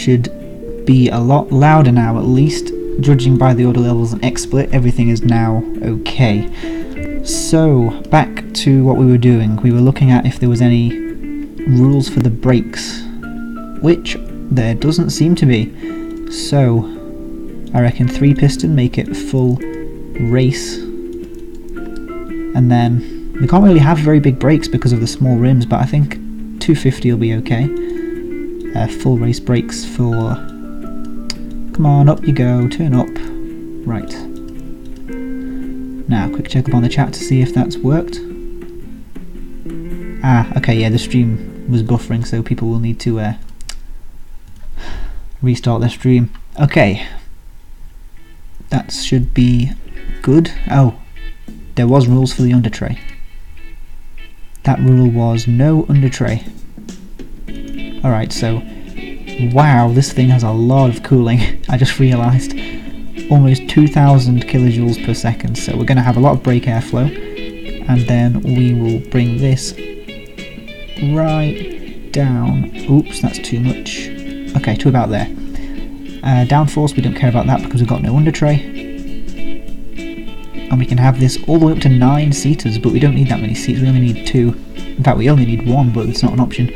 should be a lot louder now, at least. Judging by the audio levels and XSplit, everything is now okay. So, back to what we were doing. We were looking at if there was any rules for the brakes, which there doesn't seem to be. So, I reckon 3 piston, make it full race, and then we can't really have very big brakes because of the small rims, but I think 250 will be okay. Full race brakes for... Come on, up you go, turn up. Right. Now, quick check up on the chat to see if that's worked. Ah, okay, yeah, the stream was buffering, so people will need to restart their stream. Okay. That should be good. Oh, there was rules for the under tray. That rule was no under tray. Alright, so wow, this thing has a lot of cooling. I just realised. Almost 2000 kilojoules per second, so we're going to have a lot of brake airflow, and then we will bring this right down. Oops, that's too much. Okay, to about there. Downforce, we don't care about that because we've got no under tray. And we can have this all the way up to 9 seaters, but we don't need that many seats, we only need 2. In fact, we only need 1, but it's not an option.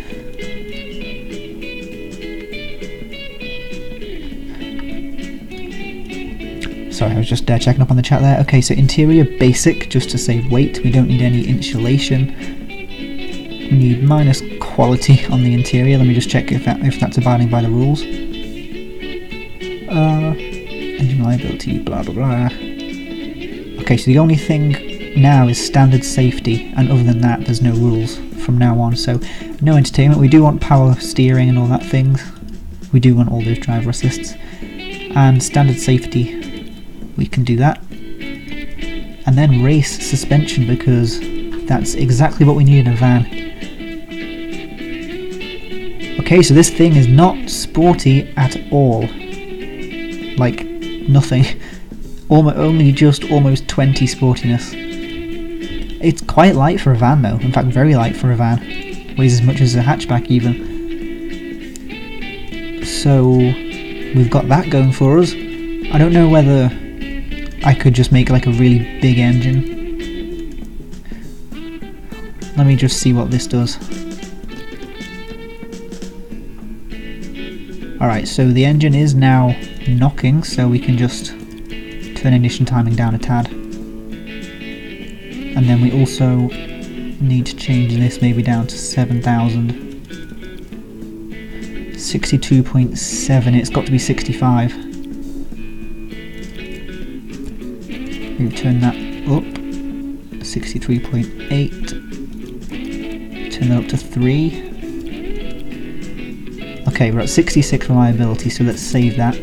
Sorry, I was just checking up on the chat there. Okay, so interior basic, just to save weight. We don't need any insulation. We need minus quality on the interior. Let me just check if that's abiding by the rules. Engine reliability, blah blah blah. Okay, so the only thing now is standard safety, and other than that, there's no rules from now on. So no entertainment. We do want power steering and all that things. We do want all those driver assists and standard safety. We can do that, and then race suspension, because that's exactly what we need in a van. Okay, so this thing is not sporty at all, like nothing. Only just almost 20 sportiness. It's quite light for a van though, in fact very light for a van. Weighs as much as a hatchback even. So we've got that going for us. I don't know whether I could just make like a really big engine. Let me just see what this does. Alright, so the engine is now knocking, so we can just turn ignition timing down a tad. And then we also need to change this maybe down to 7,000. 62.7, it's got to be 65. Maybe turn that up. 63.8. Turn that up to 3. Okay, we're at 66 reliability, so let's save that.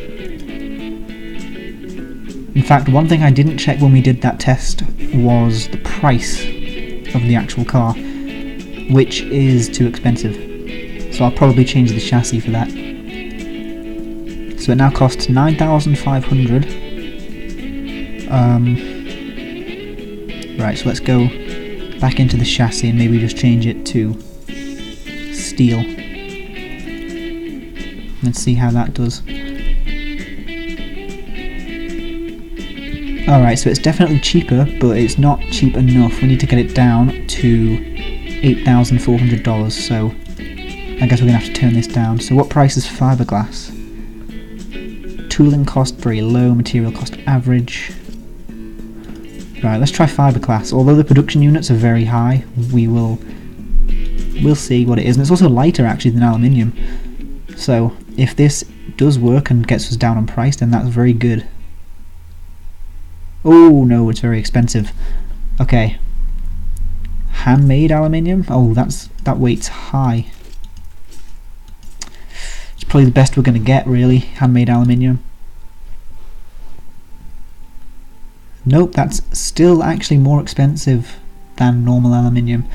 In fact, one thing I didn't check when we did that test was the price of the actual car, which is too expensive. So I'll probably change the chassis for that. So it now costs 9,500. Right, so let's go back into the chassis and maybe just change it to steel. Let's see how that does. Alright, so it's definitely cheaper, but it's not cheap enough. We need to get it down to $8,400, so I guess we're going to have to turn this down. So what price is fiberglass? Tooling cost very low, material cost average. Right, let's try fiberglass. Although the production units are very high, we'll see what it is. And it's also lighter actually than aluminium. So if this does work and gets us down on price, then that's very good. Oh no, it's very expensive. Okay. Handmade aluminium? Oh, that weight's high. It's probably the best we're going to get, really. Handmade aluminium. Nope, that's still actually more expensive than normal aluminium.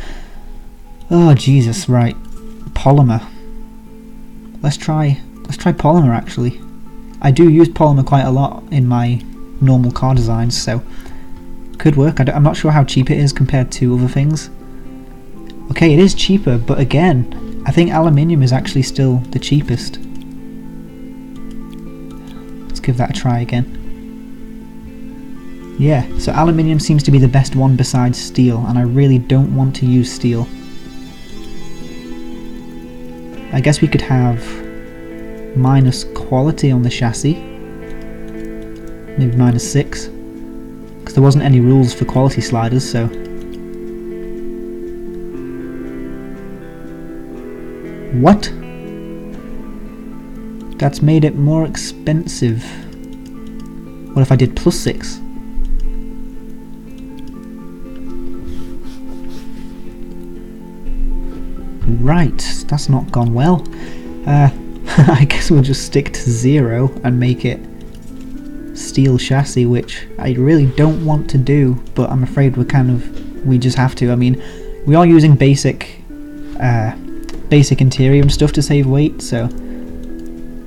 Oh Jesus, right. Polymer. Let's try polymer actually. I do use polymer quite a lot in my normal car designs, so could work. I'm not sure how cheap it is compared to other things. Okay, it is cheaper, but again, I think aluminium is actually still the cheapest. give that a try again. Yeah, so aluminium seems to be the best one besides steel, and I really don't want to use steel. I guess we could have minus quality on the chassis, maybe -6, because there wasn't any rules for quality sliders, so... What? That's made it more expensive. What if I did +6? Right, that's not gone well. I guess we'll just stick to 0 and make it steel chassis, which I really don't want to do, but I'm afraid we just have to. I mean, we are using basic interior and stuff to save weight, so...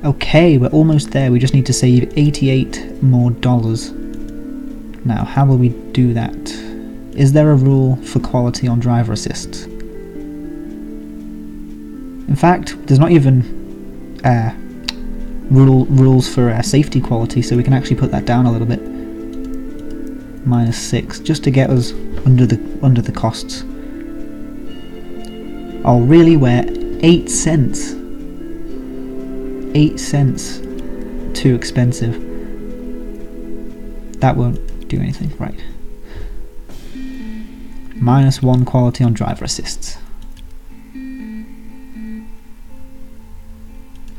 Okay, we're almost there. We just need to save $88 more. Now, how will we do that? Is there a rule for quality on driver assist? In fact, there's not even rules for safety quality, so we can actually put that down a little bit. -6, just to get us under the costs. Oh really, we're 8 cents. 8 cents too expensive. That won't do anything, right. -1 quality on driver assists.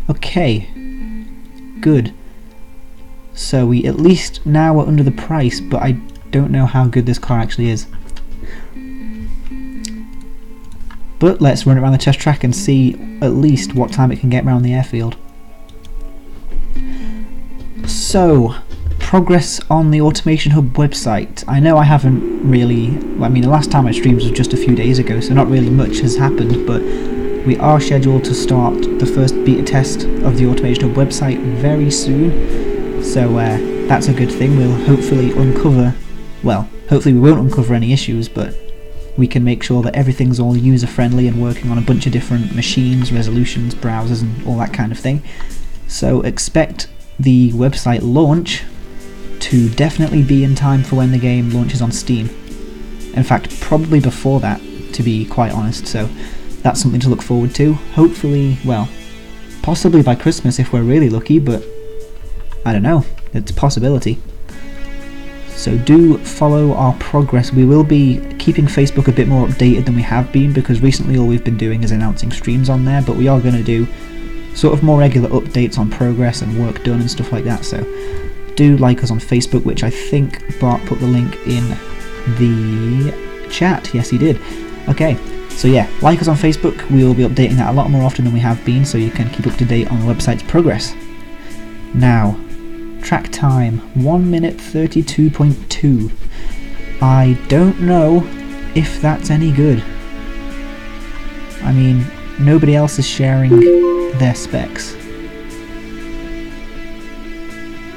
Okay, good. So we at least now are under the price, but I don't know how good this car actually is. But let's run it around the test track and see at least what time it can get around the airfield. So, progress on the AutomationHub website. I know I haven't really... I mean, the last time I streamed was just a few days ago, so not really much has happened, but we are scheduled to start the first beta test of the AutomationHub website very soon, so that's a good thing. We'll hopefully uncover... Well, hopefully we won't uncover any issues, but we can make sure that everything's all user-friendly and working on a bunch of different machines, resolutions, browsers, and all that kind of thing. So expect the website launch to definitely be in time for when the game launches on Steam. In fact, probably before that, to be quite honest, so that's something to look forward to. Hopefully, well, possibly by Christmas if we're really lucky, but I don't know, it's a possibility. So do follow our progress. We will be keeping Facebook a bit more updated than we have been, because recently all we've been doing is announcing streams on there, but we are going to do sort of more regular updates on progress and work done and stuff like that. So do like us on Facebook, which I think Bart put the link in the chat. Yes, he did. Okay, so yeah, like us on Facebook. We will be updating that a lot more often than we have been, so you can keep up to date on the website's progress. Now, track time, 1 minute 32.2. I don't know if that's any good. I mean, nobody else is sharing their specs.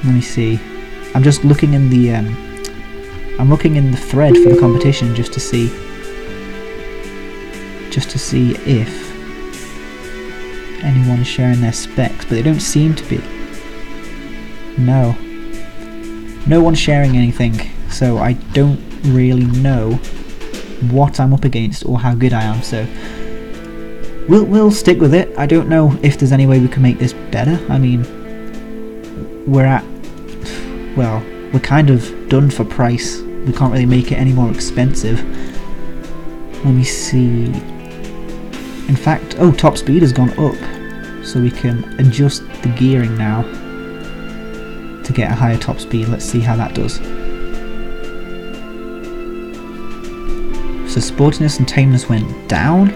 Let me see. I'm just looking in the thread for the competition just to see if anyone is sharing their specs, but they don't seem to be. No one's sharing anything, so I don't really know what I'm up against or how good I am, so we'll stick with it. I don't know if there's any way we can make this better. I mean, we're kind of done for price. We can't really make it any more expensive. Let me see. In fact, oh, top speed has gone up, so we can adjust the gearing now to get a higher top speed. Let's see how that does. So sportiness and tameness went down,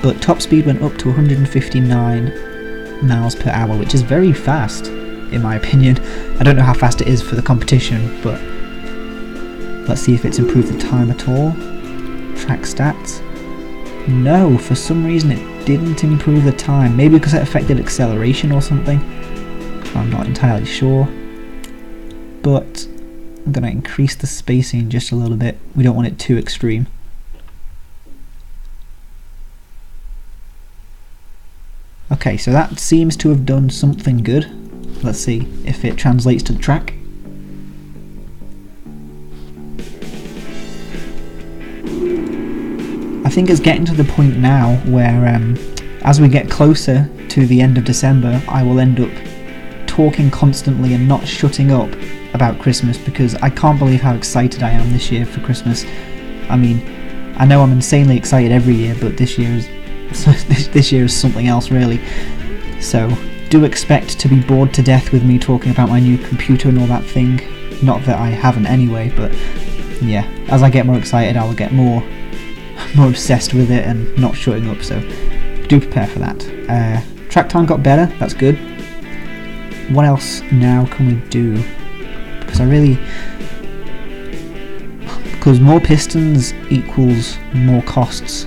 but top speed went up to 159 miles per hour, which is very fast in my opinion. I don't know how fast it is for the competition, but let's see if it's improved the time at all. Track stats. No, for some reason it didn't improve the time. Maybe because it affected acceleration or something. I'm not entirely sure, but I'm going to increase the spacing just a little bit. We don't want it too extreme. Okay, so that seems to have done something good. Let's see if it translates to the track. I think it's getting to the point now where as we get closer to the end of December, I will end up talking constantly and not shutting up about Christmas, because I can't believe how excited I am this year for Christmas. I mean, I know I'm insanely excited every year, but this year is something else really. So do expect to be bored to death with me talking about my new computer and all that thing. Not that I haven't anyway, but yeah, as I get more excited I will get more obsessed with it and not shutting up, so do prepare for that. Track time got better, that's good. What else now can we do? Because more pistons equals more costs,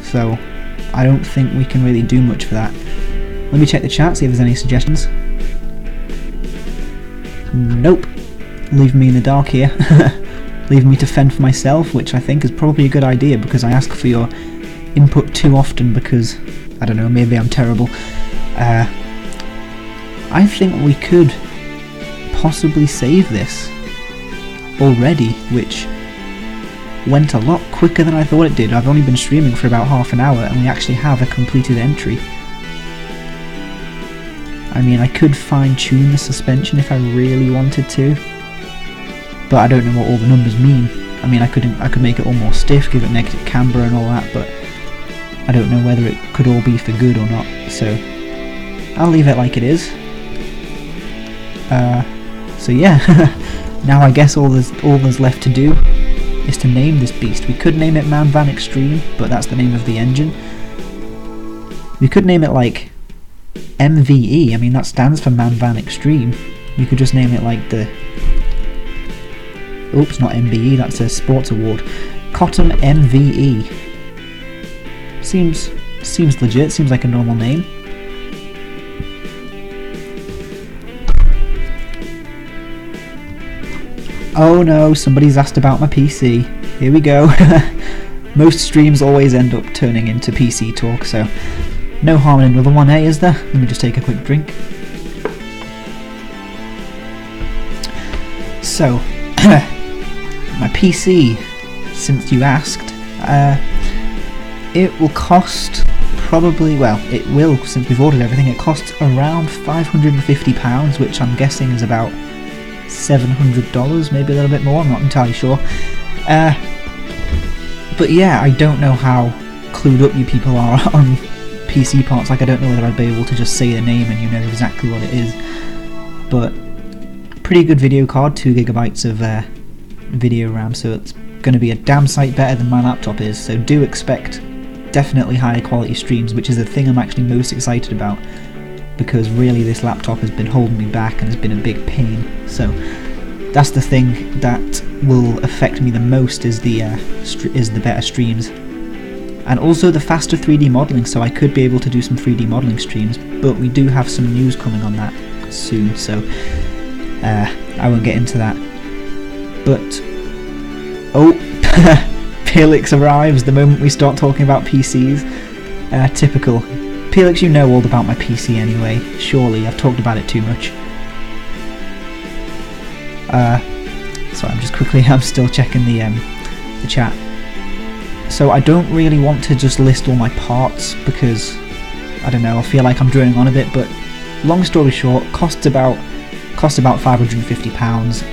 so I don't think we can really do much for that. Let me check the chat, see if there's any suggestions. Nope. Leaving me in the dark here. Leaving me to fend for myself, which I think is probably a good idea, because I ask for your input too often because, I don't know, maybe I'm terrible. I think we could possibly save this already, which went a lot quicker than I thought it did. I've only been streaming for about half an hour and we actually have a completed entry. I mean, I could fine-tune the suspension if I really wanted to, but I don't know what all the numbers mean. I mean, I could make it all more stiff, give it negative camber and all that, but I don't know whether it could all be for good or not, so I'll leave it like it is. So yeah, now I guess all there's left to do is to name this beast. We could name it Man Van Extreme, but that's the name of the engine. We could name it like MVE, I mean that stands for Man Van Extreme. You could just name it like the... Oops, not MBE, that's a sports award. Cotton MVE. Seems legit, seems like a normal name. Oh no, somebody's asked about my PC. Here we go. Most streams always end up turning into PC talk, so no harm in another one, is there? Let me just take a quick drink. So, my PC, since you asked, it will cost probably, well, it will, since we've ordered everything, it costs around £550, which I'm guessing is about $700, maybe a little bit more, I'm not entirely sure. But yeah, I don't know how clued up you people are on PC parts. Like, I don't know whether I'd be able to just say the name and you know exactly what it is. But pretty good video card, 2 GB of video RAM, so it's going to be a damn sight better than my laptop is. So do expect definitely higher quality streams, which is the thing I'm actually most excited about, because really this laptop has been holding me back and has been a big pain. So that's the thing that will affect me the most, is the better streams, and also the faster 3D modelling. So I could be able to do some 3D modelling streams, but we do have some news coming on that soon, so I won't get into that. But oh, Felix arrives the moment we start talking about PCs. Typical. Felix, you know all about my PC anyway, surely, I've talked about it too much. Sorry, I'm still checking the chat. So I don't really want to just list all my parts, because, I don't know, I feel like I'm droning on a bit, but long story short, costs about £550.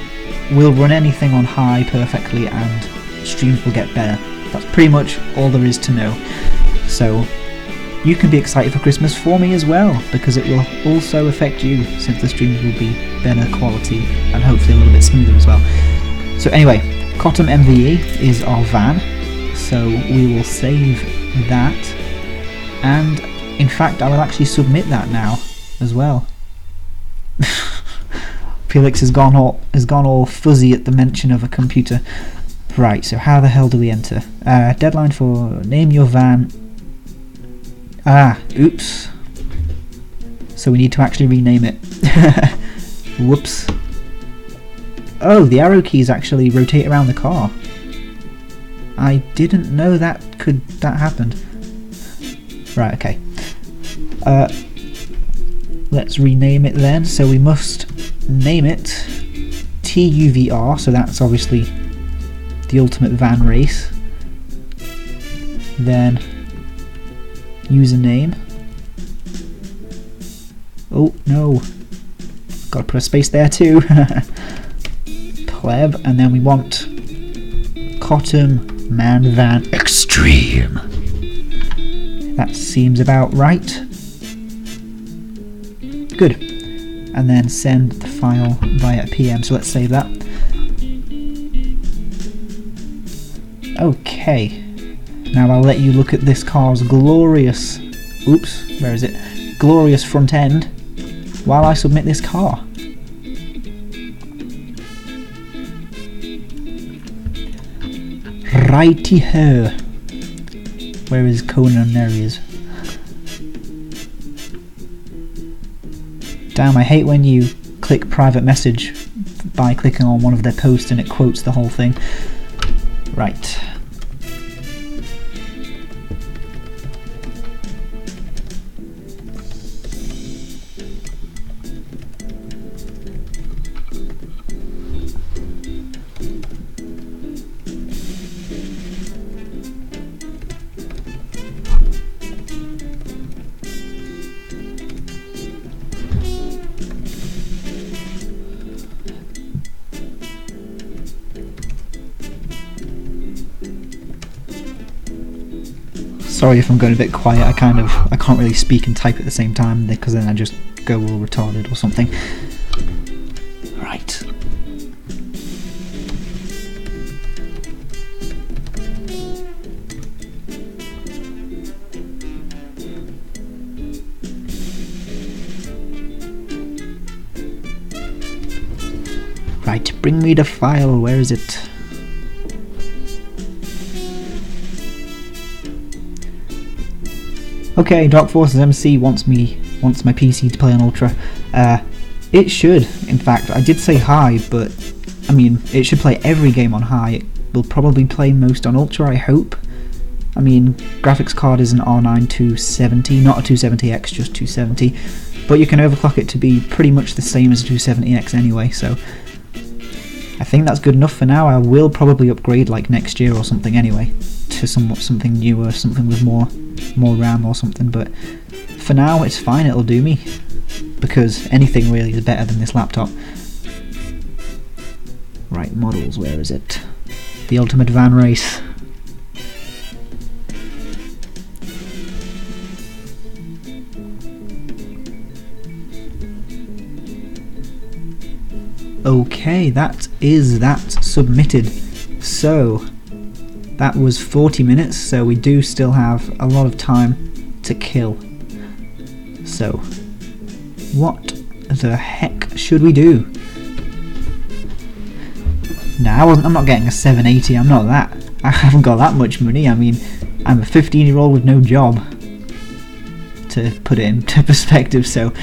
We'll run anything on high perfectly and streams will get better. That's pretty much all there is to know. So you can be excited for Christmas for me as well, because it will also affect you, since the streams will be better quality and hopefully a little bit smoother as well. So anyway, Cotton MVE is our van, so we will save that, and in fact I will actually submit that now as well. Felix has gone all fuzzy at the mention of a computer. Right, so how the hell do we enter? Deadline for name your van. Oops. So we need to actually rename it. Whoops. Oh, the arrow keys actually rotate around the car. I didn't know that happened. Right, okay. let's rename it then. So we must name it TUVR, so that's obviously the Ultimate Van Race. Then username. Oh no, gotta put a space there too. Pleb, and then we want Cotton Man Van Extreme. That seems about right. Good. And then send the file via PM, so let's save that. Okay. Now I'll let you look at this car's glorious, oops, where is it? Glorious front end while I submit this car. Righty-ho. Where is Conan? There he is. Damn, I hate when you click private message by clicking on one of their posts and it quotes the whole thing. Right. Sorry if I'm going a bit quiet, I can't really speak and type at the same time because then I just go all retarded or something. Right. Right, bring me the file, where is it? Okay, Dark Forces MC wants my PC to play on Ultra. It should, in fact. I did say high, but I mean, it should play every game on high. It will probably play most on Ultra, I hope. I mean, graphics card is an R9 270, not a 270X, just 270. But you can overclock it to be pretty much the same as a 270X anyway, so I think that's good enough for now. I will probably upgrade like next year or something anyway, to something newer, something with more RAM or something, but for now it's fine, it'll do me, because anything really is better than this laptop. Right, models, where is it? The Ultimate Van Race. Okay, that is that submitted. So that was 40 minutes, so we do still have a lot of time to kill. So, what the heck should we do? Nah, I'm not getting a 780, I'm not that. I haven't got that much money. I mean, I'm a 15-year-old with no job, to put it into perspective, so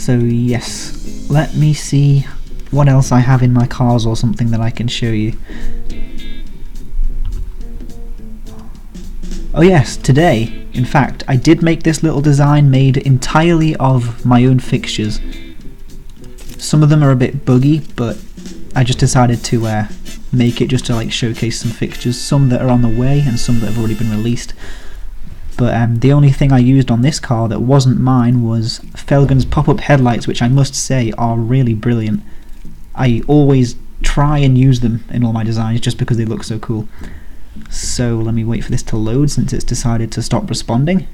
yes, let me see what else I have in my cars or something that I can show you. Oh yes, today, in fact, I did make this little design made entirely of my own fixtures. Some of them are a bit buggy, but I just decided to make it just to like showcase some fixtures, some that are on the way and some that have already been released. But the only thing I used on this car that wasn't mine was Felgen's pop-up headlights, which I must say are really brilliant. I always try and use them in all my designs just because they look so cool. So let me wait for this to load since it's decided to stop responding.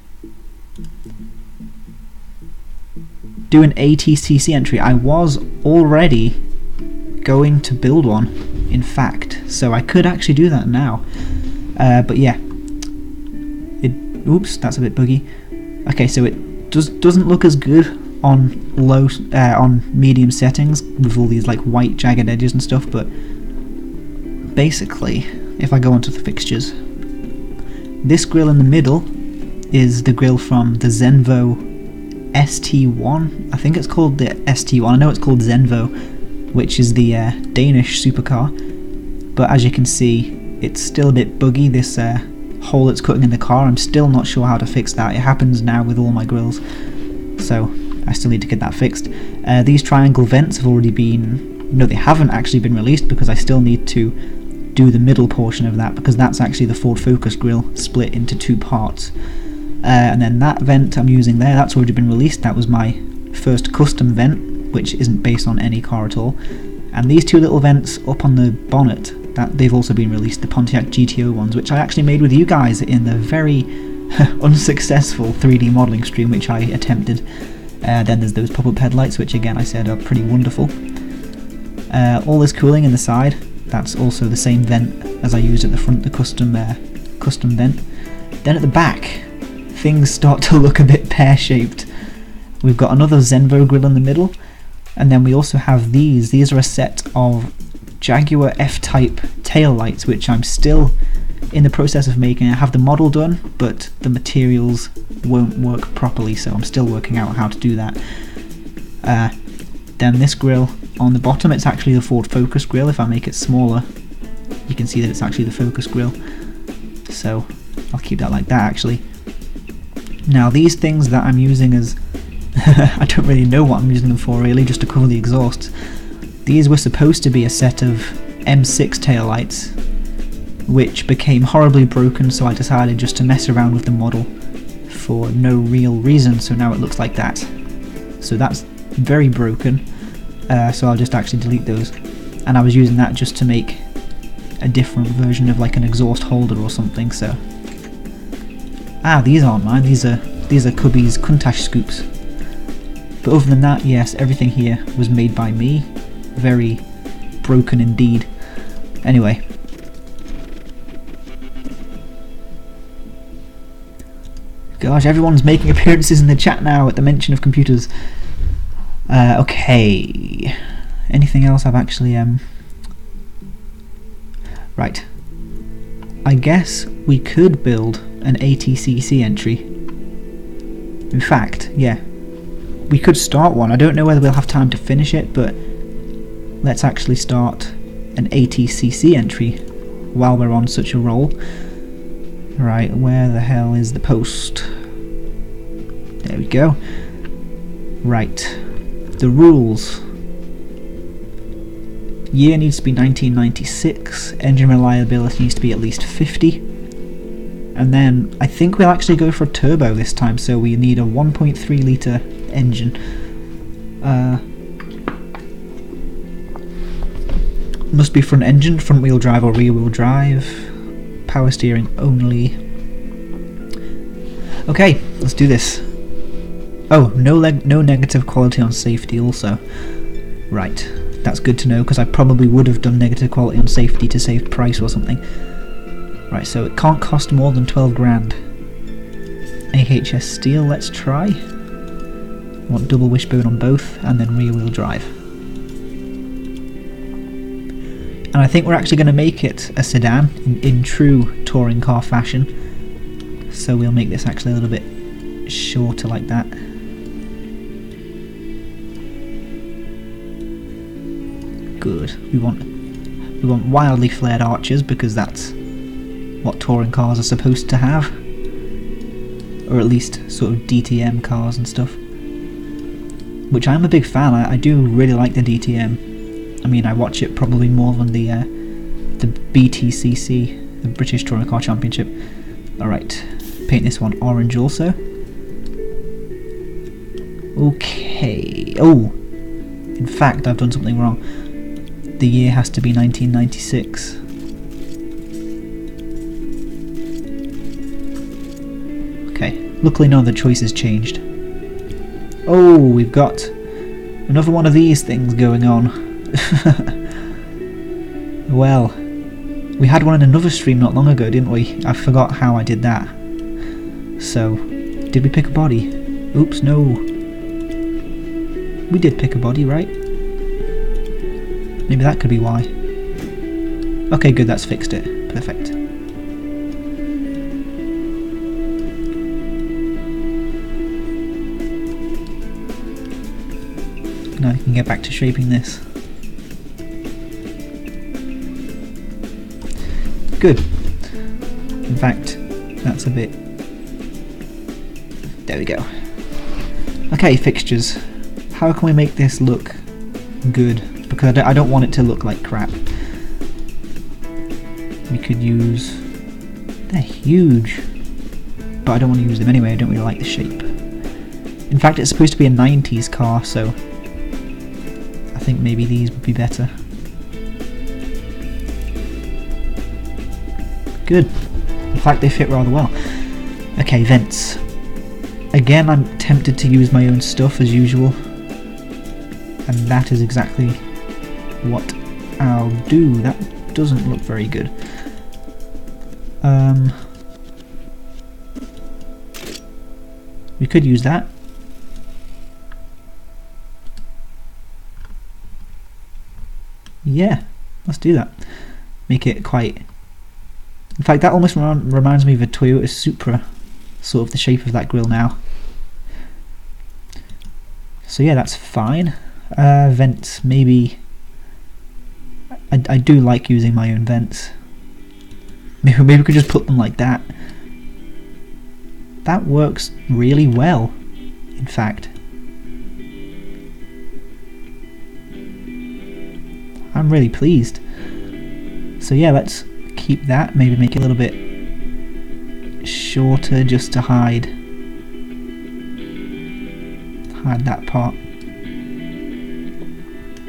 Do an ATCC entry. I was already going to build one, in fact, so I could actually do that now. But yeah, oops, that's a bit buggy. Okay, so it doesn't look as good on on medium settings with all these like white jagged edges and stuff, but basically, if I go onto the fixtures, this grille in the middle is the grille from the Zenvo ST1. I think it's called the ST1. I know it's called Zenvo, which is the Danish supercar. But as you can see, it's still a bit buggy. This hole that's cutting in the car. I'm still not sure how to fix that. It happens now with all my grills, so I still need to get that fixed. These triangle vents have already been... no, they haven't actually been released, because I still need to do the middle portion of that, because that's actually the Ford Focus grille split into 2 parts. And then that vent I'm using there, that's already been released. That was my first custom vent, which isn't based on any car at all. And these 2 little vents up on the bonnet, that they've also been released, the Pontiac GTO ones, which I actually made with you guys in the very unsuccessful 3D modelling stream which I attempted. Then there's those pop-up headlights, which again I said are pretty wonderful. All this cooling in the side, that's also the same vent as I used at the front, the custom vent. Then at the back, things start to look a bit pear-shaped. We've got another Zenvo grill in the middle, and then we also have these. These are a set of Jaguar F-Type tail lights, which I'm still in the process of making. I have the model done, but the materials won't work properly, so I'm still working out how to do that. Then this grill on the bottom, it's actually the Ford Focus grill. If I make it smaller, you can see that it's actually the Focus grill, so I'll keep that like that actually. Now these things that I'm using as I don't really know what I'm using them for really, just to cover the exhausts. These were supposed to be a set of M6 taillights, which became horribly broken, so I decided just to mess around with the model for no real reason, so now it looks like that. So that's very broken, so I'll just actually delete those. And I was using that just to make a different version of like an exhaust holder or something, so... Ah, these aren't mine, these are Cubby's Countach scoops. But other than that, yes, everything here was made by me. Very broken indeed. Anyway. Gosh, everyone's making appearances in the chat now at the mention of computers. Okay. Anything else I've actually... Right. I guess we could build an ATCC entry. In fact, yeah. We could start one. I don't know whether we'll have time to finish it, but let's actually start an ATCC entry while we're on such a roll. Right, where the hell is the post? There we go. Right, the rules. Year needs to be 1996, engine reliability needs to be at least 50, and then I think we'll actually go for a turbo this time, so we need a 1.3 litre engine. Must be front engine, front wheel drive or rear wheel drive, power steering only. Okay, let's do this. Oh, no negative quality on safety also. Right, that's good to know, because I probably would have done negative quality on safety to save price or something. Right, so it can't cost more than 12 grand. AHS steel, let's try. Want double wishbone on both, and then rear wheel drive. And I think we're actually going to make it a sedan in true touring car fashion. So we'll make this actually a little bit shorter like that. Good. We want wildly flared arches, because that's what touring cars are supposed to have, or at least sort of DTM cars and stuff, which I'm a big fan. I do really like the DTM. I mean, I watch it probably more than the BTCC, the British Touring Car Championship. Alright, paint this one orange also. Okay. Oh, in fact, I've done something wrong. The year has to be 1996. Okay, luckily none of the choices changed. Oh, we've got another one of these things going on. Well, we had one in another stream not long ago, didn't we? I forgot how I did that. So, did we pick a body? Oops, no. We did pick a body, right? Maybe that could be why. Okay, good, that's fixed it. Perfect. Now I can get back to shaping this. Good. In fact, that's a bit... There we go. Okay, fixtures. How can we make this look good? Because I don't want it to look like crap. We could use... They're huge. But I don't want to use them anyway, I don't really like the shape. In fact, it's supposed to be a 90s car, so I think maybe these would be better. Good. In fact, they fit rather well. Okay, vents. Again, I'm tempted to use my own stuff as usual. And that is exactly what I'll do. That doesn't look very good. We could use that. Yeah, let's do that. Make it quite... In fact, that almost reminds me of a Toyota Supra, sort of the shape of that grille now. So yeah, that's fine. Vents, maybe... I do like using my own vents. Maybe we could just put them like that. That works really well, in fact. I'm really pleased. So yeah, let's keep that, maybe make it a little bit shorter just to hide that part.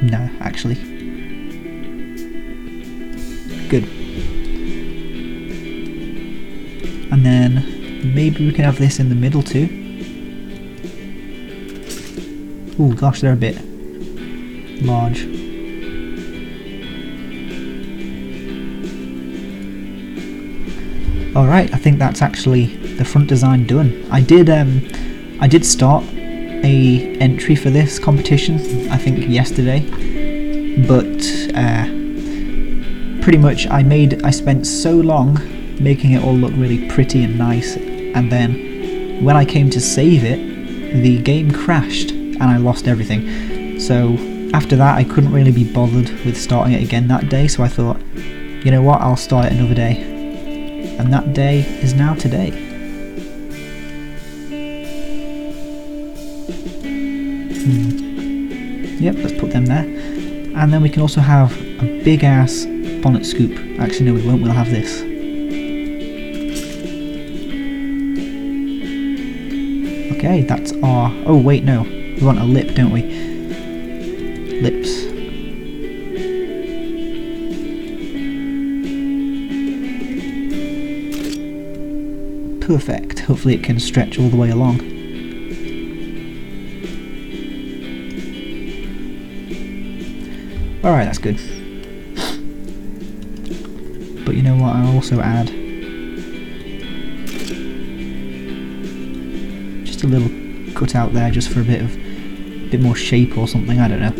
No, actually. Good. And then maybe we can have this in the middle too. Oh gosh, they're a bit large. Alright, I think that's actually the front design done. I did start a entry for this competition, I think yesterday, but pretty much I spent so long making it all look really pretty and nice, and then when I came to save it, the game crashed and I lost everything. So after that I couldn't really be bothered with starting it again that day, so I thought, you know what, I'll start it another day. And that day is now today. Yep, let's put them there. And then we can also have a big ass bonnet scoop. Actually no, we won't, we'll have this. Okay, that's our... Oh wait, no. We want a lip, don't we? Lips. Perfect. Hopefully it can stretch all the way along. Alright, that's good. But you know what, I'll also add just a little cut out there just for a bit more shape or something, I don't know.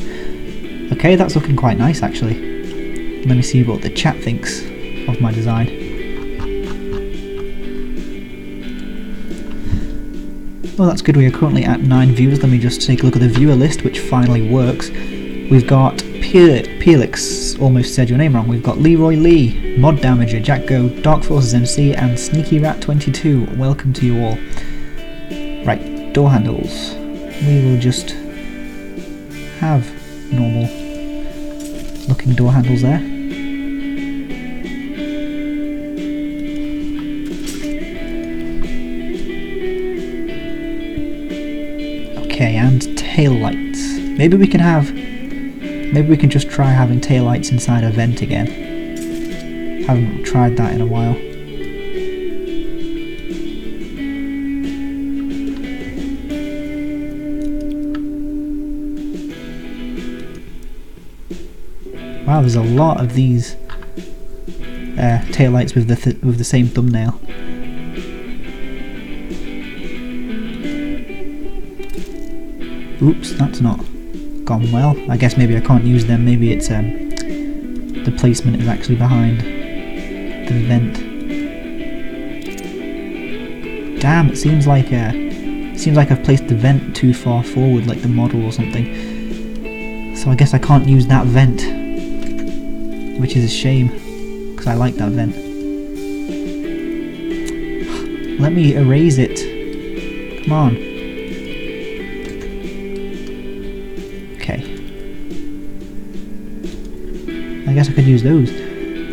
Okay, that's looking quite nice actually. Let me see what the chat thinks of my design. Well, that's good, we are currently at 9 viewers. Let me just take a look at the viewer list, which finally works. We've got Pelix, almost said your name wrong. We've got Leroy Lee, Mod Damager, Jack Go, Dark Forces MC, and Sneaky Rat 22. Welcome to you all. Right, door handles. We will just have normal looking door handles there. Okay, and tail lights. Maybe we can just try having tail lights inside a vent again. Haven't tried that in a while. Wow, there's a lot of these tail lights with the same thumbnail. Oops, that's not gone well. I guess maybe I can't use them. Maybe it's the placement is actually behind the vent. Damn, it seems like I've placed the vent too far forward, like the model or something. So I guess I can't use that vent, which is a shame, because I like that vent. Let me erase it. Come on. Okay. I guess I could use those.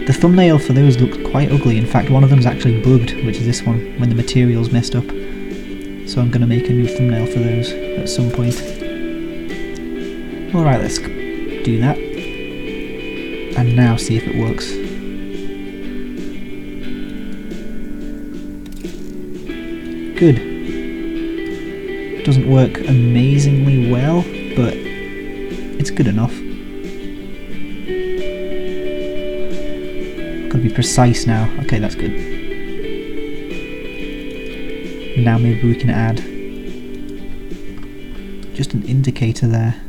The thumbnail for those looks quite ugly. In fact, one of them's actually bugged, which is this one, when the material's messed up. So I'm going to make a new thumbnail for those at some point. Alright, let's do that. And now see if it works. Good. Doesn't work amazingly well, but it's good enough. Gotta be precise now. Okay, that's good. Now maybe we can add just an indicator there.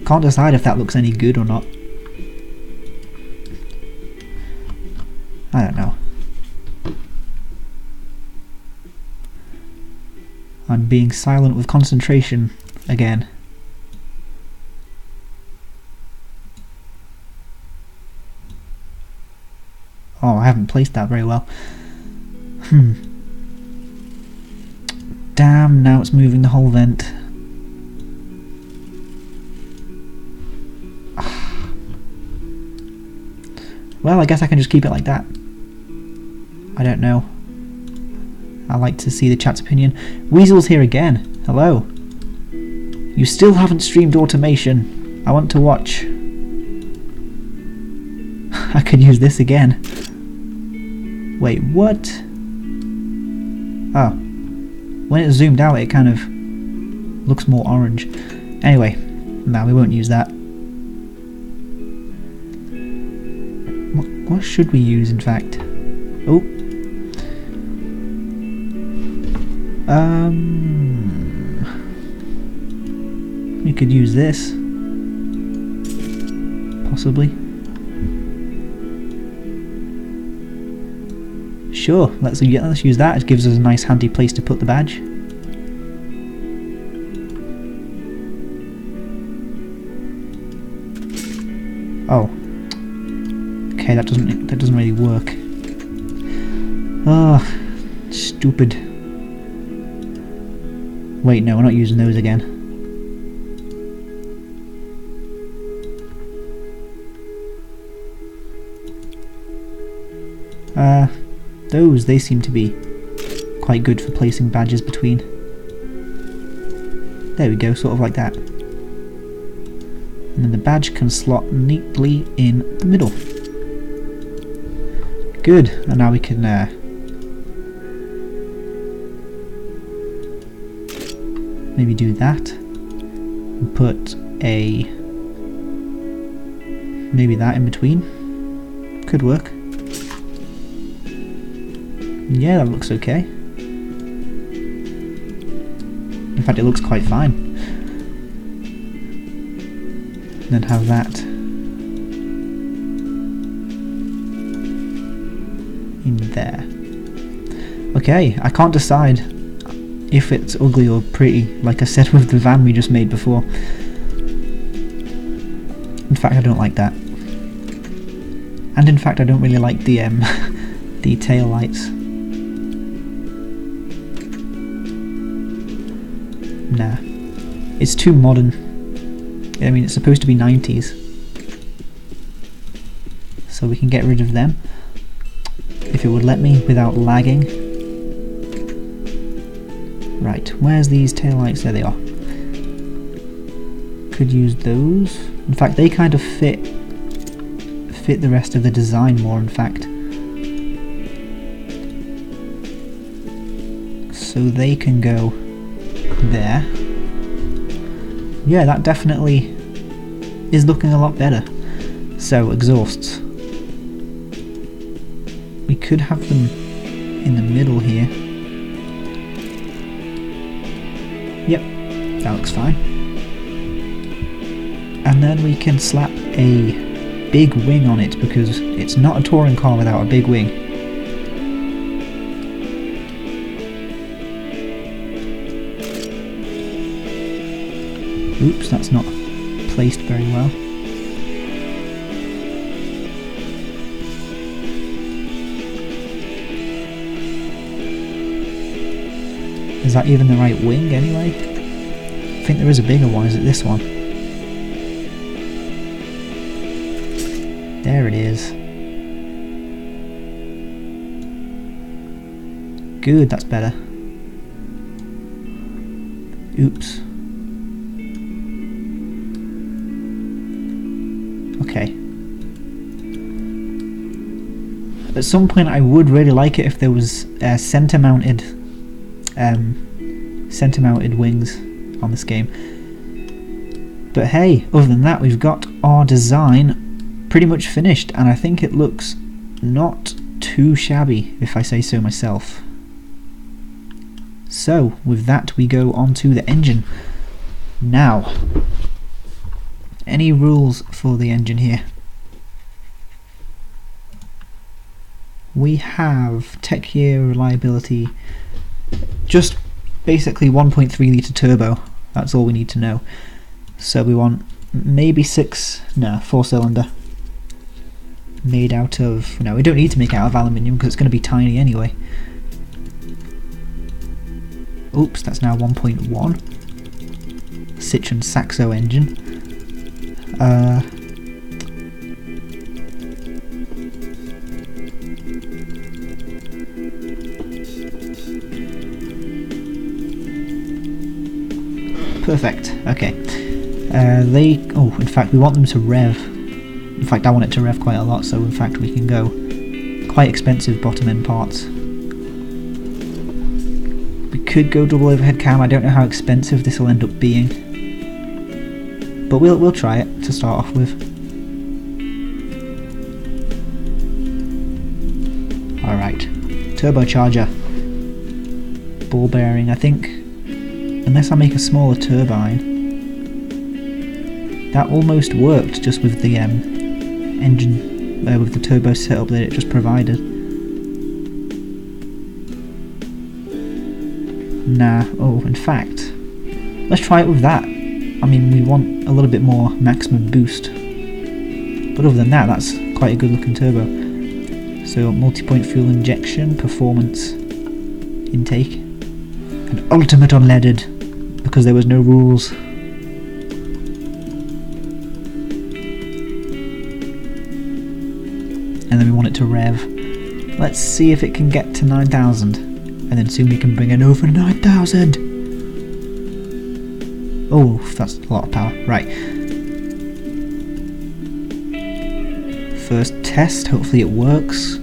Can't decide if that looks any good or not. I don't know. I'm being silent with concentration again. Oh, I haven't placed that very well. Damn, now it's moving the whole vent. Well, I guess I can just keep it like that. I don't know. I like to see the chat's opinion. Weasel's here again. Hello. You still haven't streamed Automation. I want to watch. I could use this again. Wait, what? Oh. When it's zoomed out, it kind of looks more orange. Anyway, no, we won't use that. What should we use, in fact? Oh. We could use this. Possibly. Sure, let's use that. It gives us a nice handy place to put the badge. Oh. Okay, that doesn't really work. Oh, stupid. Wait, no, we're not using those again. Those, they seem to be quite good for placing badges between. There we go, sort of like that. And then the badge can slot neatly in the middle. Good, and now we can maybe do that and put maybe that in between. Could work. Yeah, that looks okay. In fact, it looks quite fine. And then have that in there. Okay, I can't decide if it's ugly or pretty, like I said with the van we just made before. In fact, I don't like that. And in fact, I don't really like the the tail lights. Nah, it's too modern. I mean, it's supposed to be 90s, so we can get rid of them if it would let me without lagging. Right, where's these taillights? There they are. Could use those. In fact, they kind of fit the rest of the design more, in fact. So they can go there. Yeah, that definitely is looking a lot better. So, exhausts. We could have them in the middle here. Yep, that looks fine. And then we can slap a big wing on it, because it's not a touring car without a big wing. Oops, that's not placed very well. Is that even the right wing anyway? I think there is a bigger one. Is it this one? There it is. Good, that's better. Oops. Okay. At some point I would really like it if there was center mounted wings on this game. But hey, other than that, we've got our design pretty much finished, and I think it looks not too shabby, if I say so myself. So, with that, we go on to the engine. Now, any rules for the engine here? We have tech year, reliability, just basically 1.3 litre turbo. That's all we need to know. So we want maybe 4 cylinder. Made out of, no, we don't need to make it out of aluminium because it's going to be tiny anyway. Oops, that's now 1.1. Citroen Saxo engine. Perfect, okay. In fact, we want them to rev. In fact, I want it to rev quite a lot, so in fact we can go quite expensive bottom end parts. We could go double overhead cam. I don't know how expensive this will end up being, but we'll try it to start off with. Alright, turbocharger. Ball bearing, I think, unless I make a smaller turbine. That almost worked just with the engine, with the turbo setup that it just provided. Nah, oh, in fact, let's try it with that. I mean, we want a little bit more maximum boost, but other than that, that's quite a good looking turbo. So, multi-point fuel injection, performance, intake, and ultimate unleaded, because there was no rules. And then we want it to rev. Let's see if it can get to 9,000, and then soon we can bring it over 9,000. Oh, that's a lot of power. Right. First test, hopefully it works.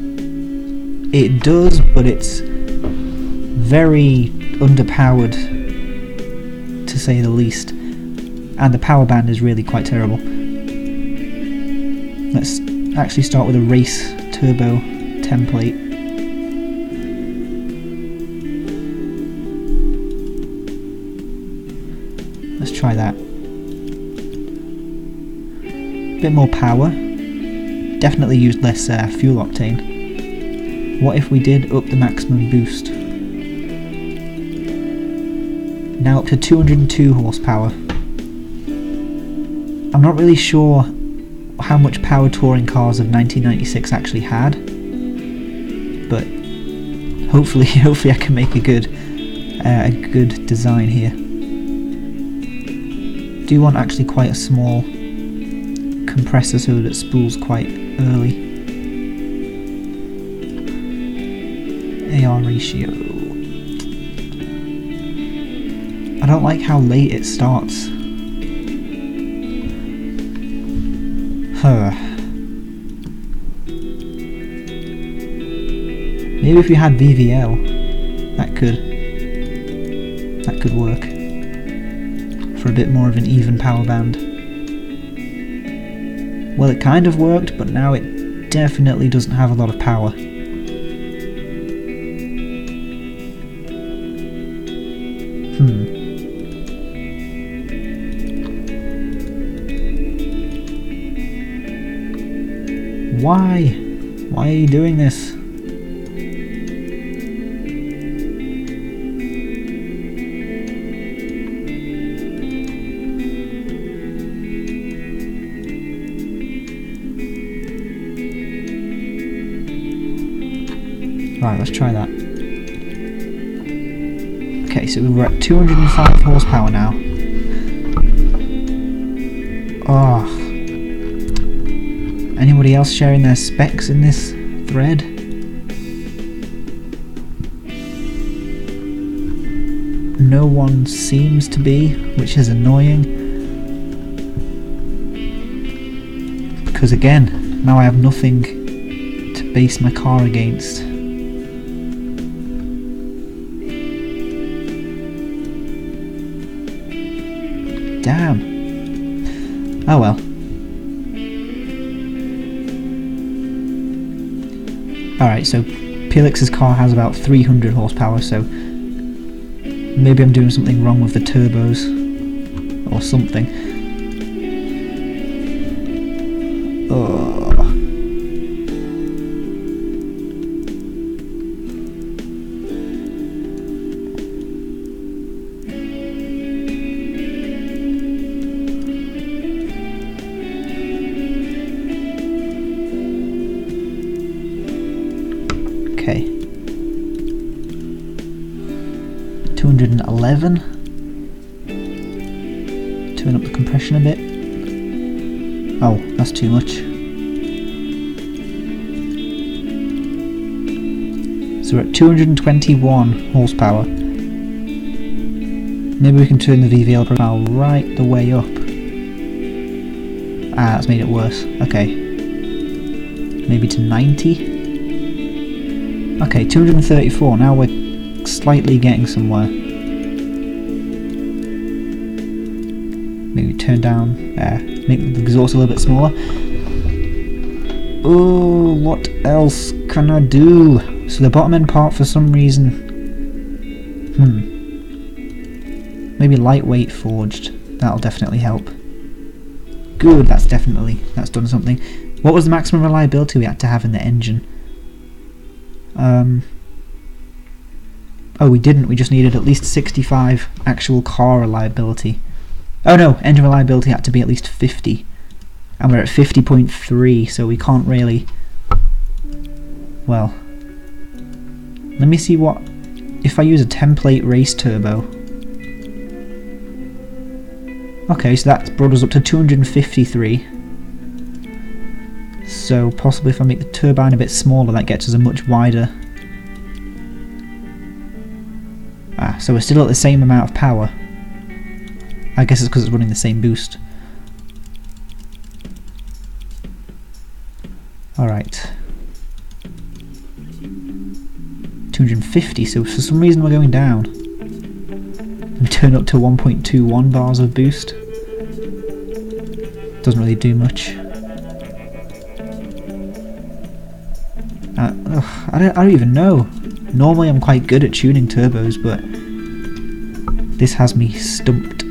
It does, but it's very underpowered, to say the least. And the power band is really quite terrible. Let's actually start with a race turbo template. Let's try that. Bit more power. Definitely used less fuel octane. What if we did up the maximum boost? Now up to 202 horsepower. I'm not really sure how much power touring cars of 1996 actually had, but hopefully I can make a good design here. Do want actually quite a small compressor so that it spools quite early. AR ratio. I don't like how late it starts. Maybe if we had VVL, that could work for a bit more of an even power band. Well, it kind of worked, but now it definitely doesn't have a lot of power. Why? Why are you doing this? Right, let's try that. Okay, so we're at 205 horsepower now. Oh. Anybody else sharing their specs in this thread? No one seems to be, which is annoying. Because again, now I have nothing to base my car against. Damn. Oh well. Alright, so Pelix's car has about 300 horsepower, so maybe I'm doing something wrong with the turbos or something. Oh. Okay. 211. Turn up the compression a bit. Oh, that's too much. So we're at 221 horsepower. Maybe we can turn the VVL profile right the way up. Ah, that's made it worse. Okay. Maybe to 90? Okay, 234. Now we're slightly getting somewhere. Maybe turn down there. Make the exhaust a little bit smaller. Oh, what else can I do? So the bottom end part for some reason... Maybe lightweight forged. That'll definitely help. Good, that's done something. What was the maximum reliability we had to have in the engine? Oh, we didn't. We just needed at least 65 actual car reliability. Oh no, engine reliability had to be at least 50. And we're at 50.3, so we can't really... Well... Let me see what... If I use a template race turbo... Okay, so that's brought us up to 253. So possibly if I make the turbine a bit smaller, that gets us a much wider... Ah, so we're still at the same amount of power. I guess it's because it's running the same boost. Alright. 250, so for some reason we're going down. We turn up to 1.21 bars of boost. Doesn't really do much. I don't even know. Normally I'm quite good at tuning turbos, but this has me stumped.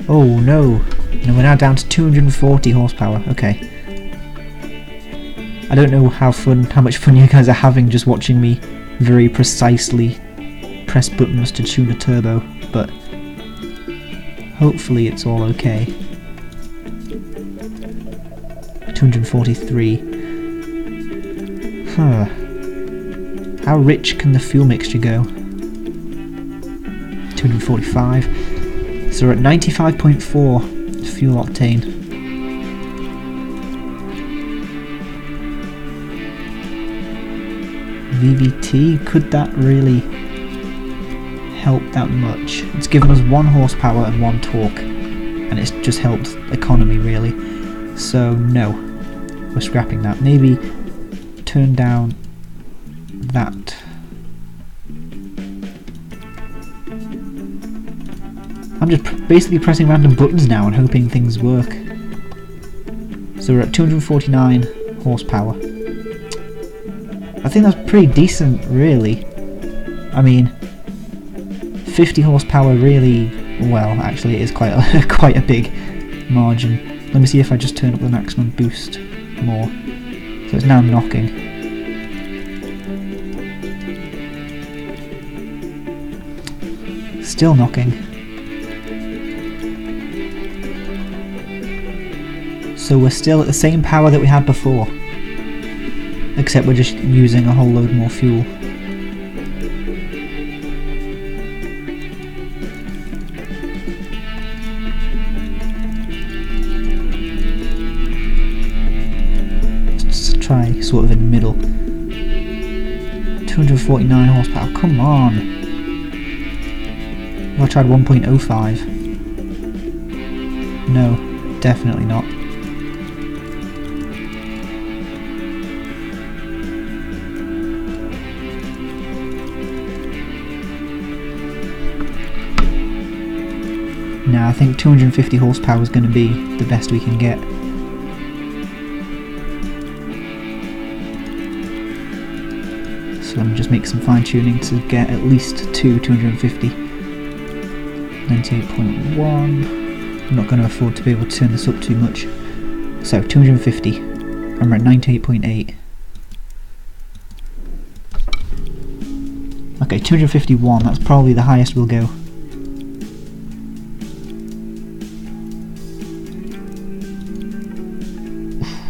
Oh no, and we're now down to 240 horsepower, okay. I don't know how much fun you guys are having just watching me very precisely press buttons to tune a turbo, but hopefully it's all okay. 243. Huh. How rich can the fuel mixture go? 245. So we're at 95.4 fuel octane. VVT, could that really help that much? It's given us 1 horsepower and 1 torque, and it's just helped economy really. So no, we're scrapping that. Maybe turn down that. I'm just basically pressing random buttons now and hoping things work. So we're at 249 horsepower. I think that's pretty decent, really. I mean, 50 horsepower really well, actually it is quite a, quite a big margin. Let me see if I just turn up the maximum boost more. So it's now knocking. Still knocking. So we're still at the same power that we had before, except we're just using a whole load more fuel. Let's try sort of in the middle. 249 horsepower, come on! I tried 1.05. No, definitely not. Now I think 250 horsepower is going to be the best we can get. So let me just make some fine tuning to get at least to 250. 98.1. I'm not going to afford to be able to turn this up too much. So 250. I'm at 98.8. Okay, 251. That's probably the highest we'll go.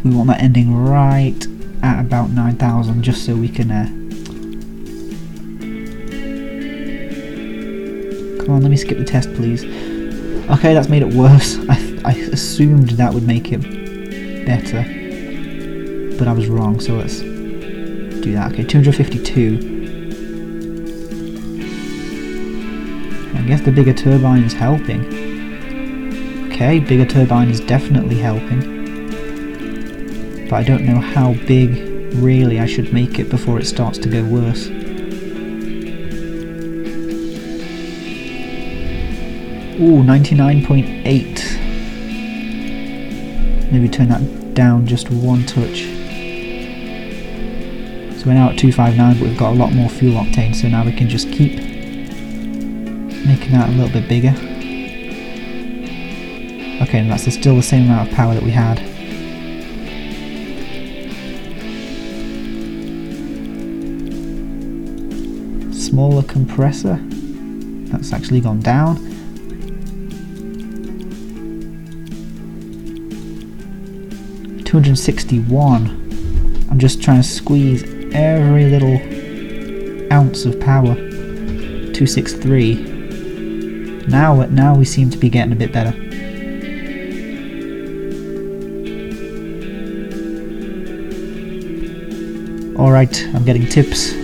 We want that ending right at about 9,000, just so we can come on, let me skip the test please. Okay, that's made it worse. I assumed that would make it better, but I was wrong, so let's do that. Okay, 252. I guess the bigger turbine is helping. Okay, bigger turbine is definitely helping. But I don't know how big really I should make it before it starts to go worse. Ooh, 99.8. Maybe turn that down just one touch. So we're now at 259, but we've got a lot more fuel octane, so now we can just keep making that a little bit bigger. Okay, and that's still the same amount of power that we had. Smaller compressor, that's actually gone down. $261. I'm just trying to squeeze every little ounce of power. 263. Now we seem to be getting a bit better. Alright, I'm getting tips.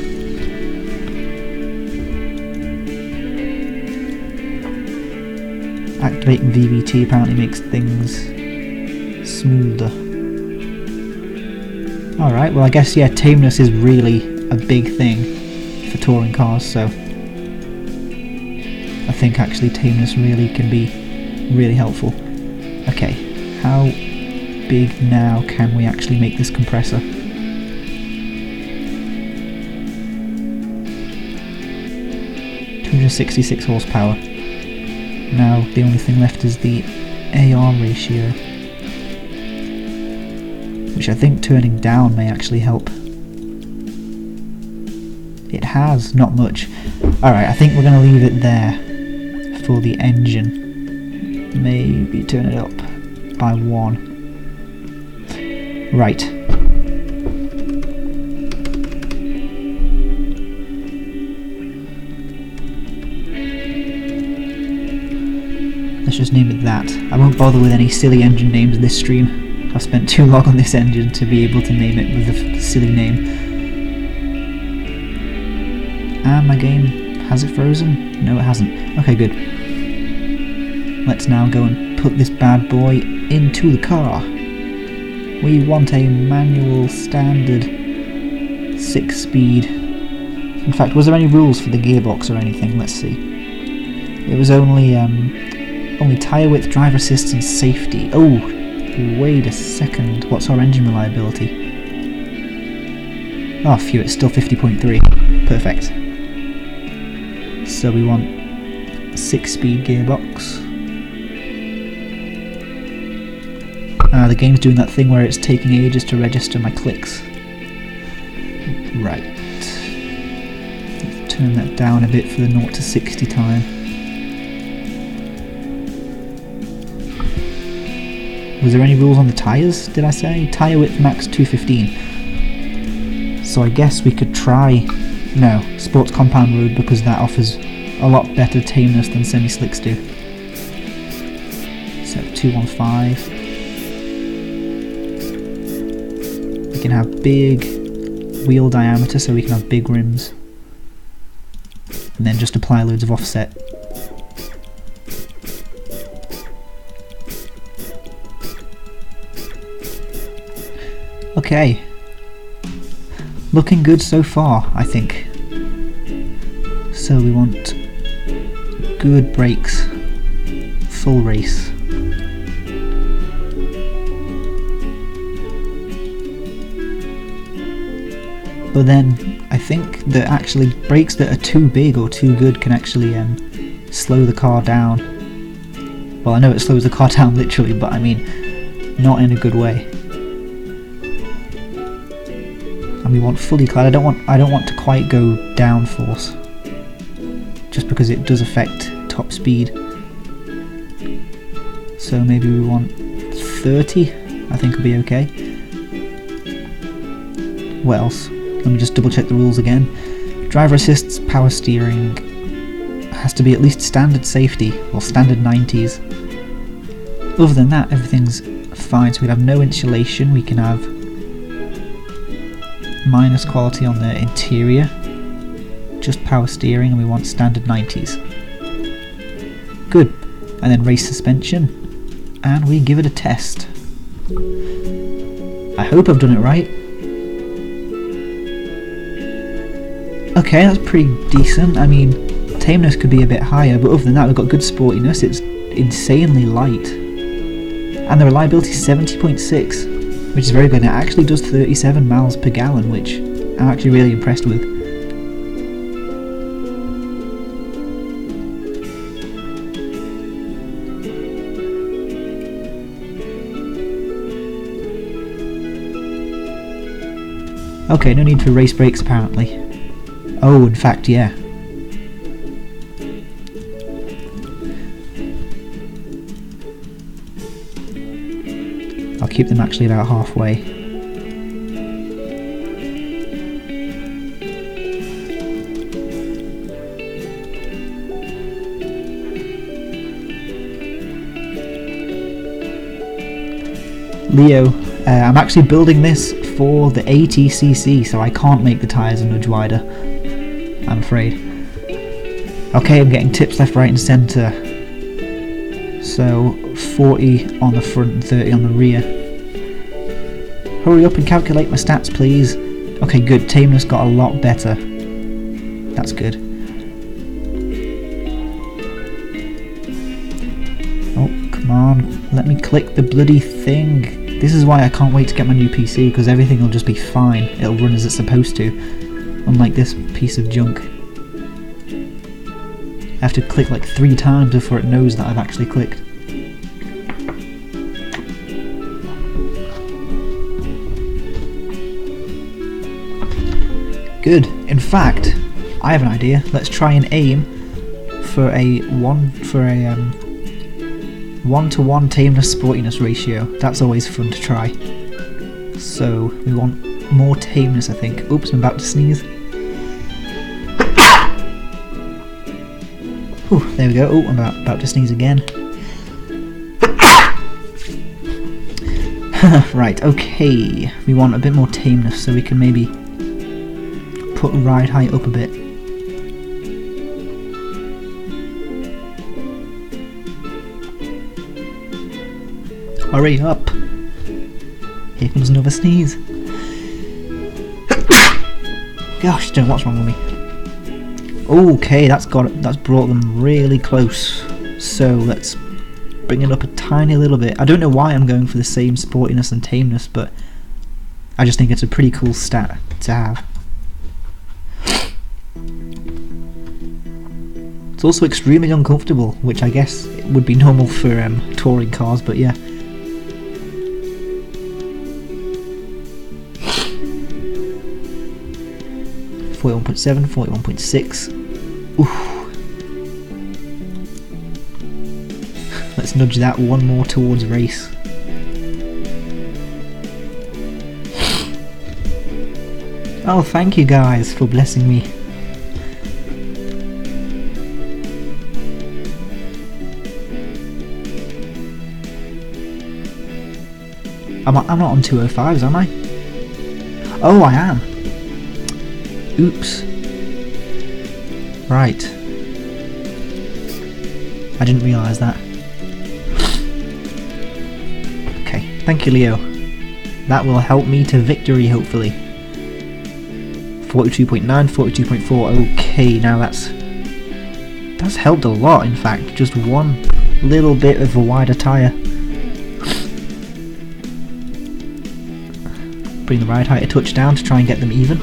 Activating VVT apparently makes things smoother. Alright, well I guess yeah, tameness is really a big thing for touring cars, so I think actually tameness really can be really helpful. Okay, how big now can we actually make this compressor? $266 horsepower. Now the only thing left is the AR ratio, which I think turning down may actually help. It has, not much. Alright, I think we're going to leave it there for the engine. Maybe turn it up by 1. Right. Let's just name it that. I won't bother with any silly engine names in this stream. I've spent too long on this engine to be able to name it with a silly name. And my game, has it frozen? No, it hasn't. Okay, good. Let's now go and put this bad boy into the car. We want a manual standard 6-speed. In fact, was there any rules for the gearbox or anything? Let's see. It was only tyre width, driver assistance, safety. Oh, wait a second. What's our engine reliability? Oh, phew, it's still 50.3. Perfect. So we want 6-speed gearbox. The game's doing that thing where it's taking ages to register my clicks. Right. Let's turn that down a bit for the 0 to 60 time. Was there any rules on the tyres, did I say? Tyre width max 215. So I guess we could try... No, Sports Compound Road, because that offers a lot better tameness than semi-slicks do. So 215. We can have big wheel diameter so we can have big rims. And then just apply loads of offset. Okay. Looking good so far, I think. So we want good brakes, full race. But then I think that actually brakes that are too big or too good can actually slow the car down. Well, I know it slows the car down literally, but I mean not in a good way. And we want fully clad. I don't want to quite go downforce, just because it does affect top speed. So maybe we want 30. I think will be okay. What else? Let me just double check the rules again. Driver assists, power steering, has to be at least standard safety, or standard 90s. Other than that, everything's fine. So we'd have no insulation, we can have minus quality on the interior, just power steering, and we want standard 90s. Good. And then race suspension, and we give it a test. I hope I've done it right. Okay, that's pretty decent. I mean, tameness could be a bit higher, but other than that we've got good sportiness. It's insanely light. And the reliability is 70.6, which is very good. And it actually does 37 miles per gallon, which I'm actually really impressed with. Okay, no need for race brakes apparently. Oh, in fact, yeah. I'll keep them actually about halfway. Leo, I'm actually building this for the ATCC, so I can't make the tyres a nudge wider, I'm afraid. Okay, I'm getting tips left, right and centre. So 40 on the front and 30 on the rear. Hurry up and calculate my stats, please. Okay, good. Tameness got a lot better. That's good. Oh, come on. Let me click the bloody thing. This is why I can't wait to get my new PC, because everything will just be fine. It'll run as it's supposed to. Unlike this piece of junk. I have to click like 3 times before it knows that I've actually clicked. Good. In fact, I have an idea. Let's try and aim for a 1-to-1 tameness sportiness ratio. That's always fun to try. So we want more tameness, I think. Oops, I'm about to sneeze. Whew, there we go. Oh, I'm about to sneeze again. Right, okay. We want a bit more tameness, so we can maybe put ride height up a bit. Hurry up! Here comes another sneeze. Gosh, don't know what's wrong with me. Okay, that's brought them really close. So let's bring it up a tiny little bit. I don't know why I'm going for the same sportiness and tameness, but I just think it's a pretty cool stat to have. It's also extremely uncomfortable, which I guess would be normal for touring cars, but yeah. .7, 41.6. Oof. Let's nudge that one more towards race. Oh, thank you guys for blessing me. I'm not on 205s, am I? Oh, I am. Oops. Right. I didn't realise that. Okay, thank you, Leo. That will help me to victory, hopefully. 42.9, 42.4, okay, now that's helped a lot, in fact, just one little bit of a wider tyre. Bring the ride height a touch down to try and get them even.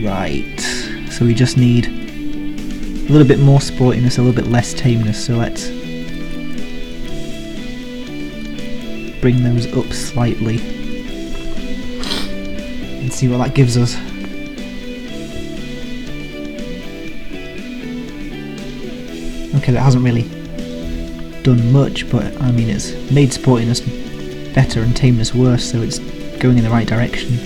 Right, so we just need a little bit more sportiness, a little bit less tameness, so let's bring those up slightly and see what that gives us. Okay, that hasn't really done much, but I mean it's made sportiness better and tameness worse, so it's going in the right direction.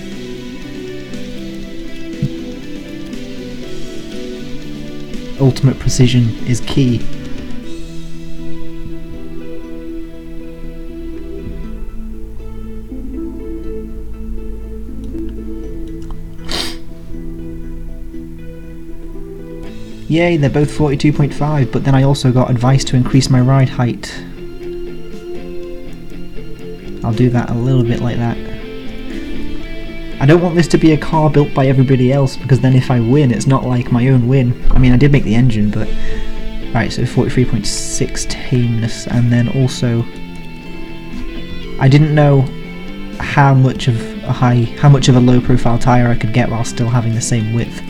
Ultimate precision is key. Yay, they're both 42.5, but then I also got advice to increase my ride height. I'll do that a little bit like that. I don't want this to be a car built by everybody else, because then if I win, it's not like my own win. I mean, I did make the engine, but... Right, so 43.6 tameness, and then also... I didn't know how much of a low profile tyre I could get while still having the same width.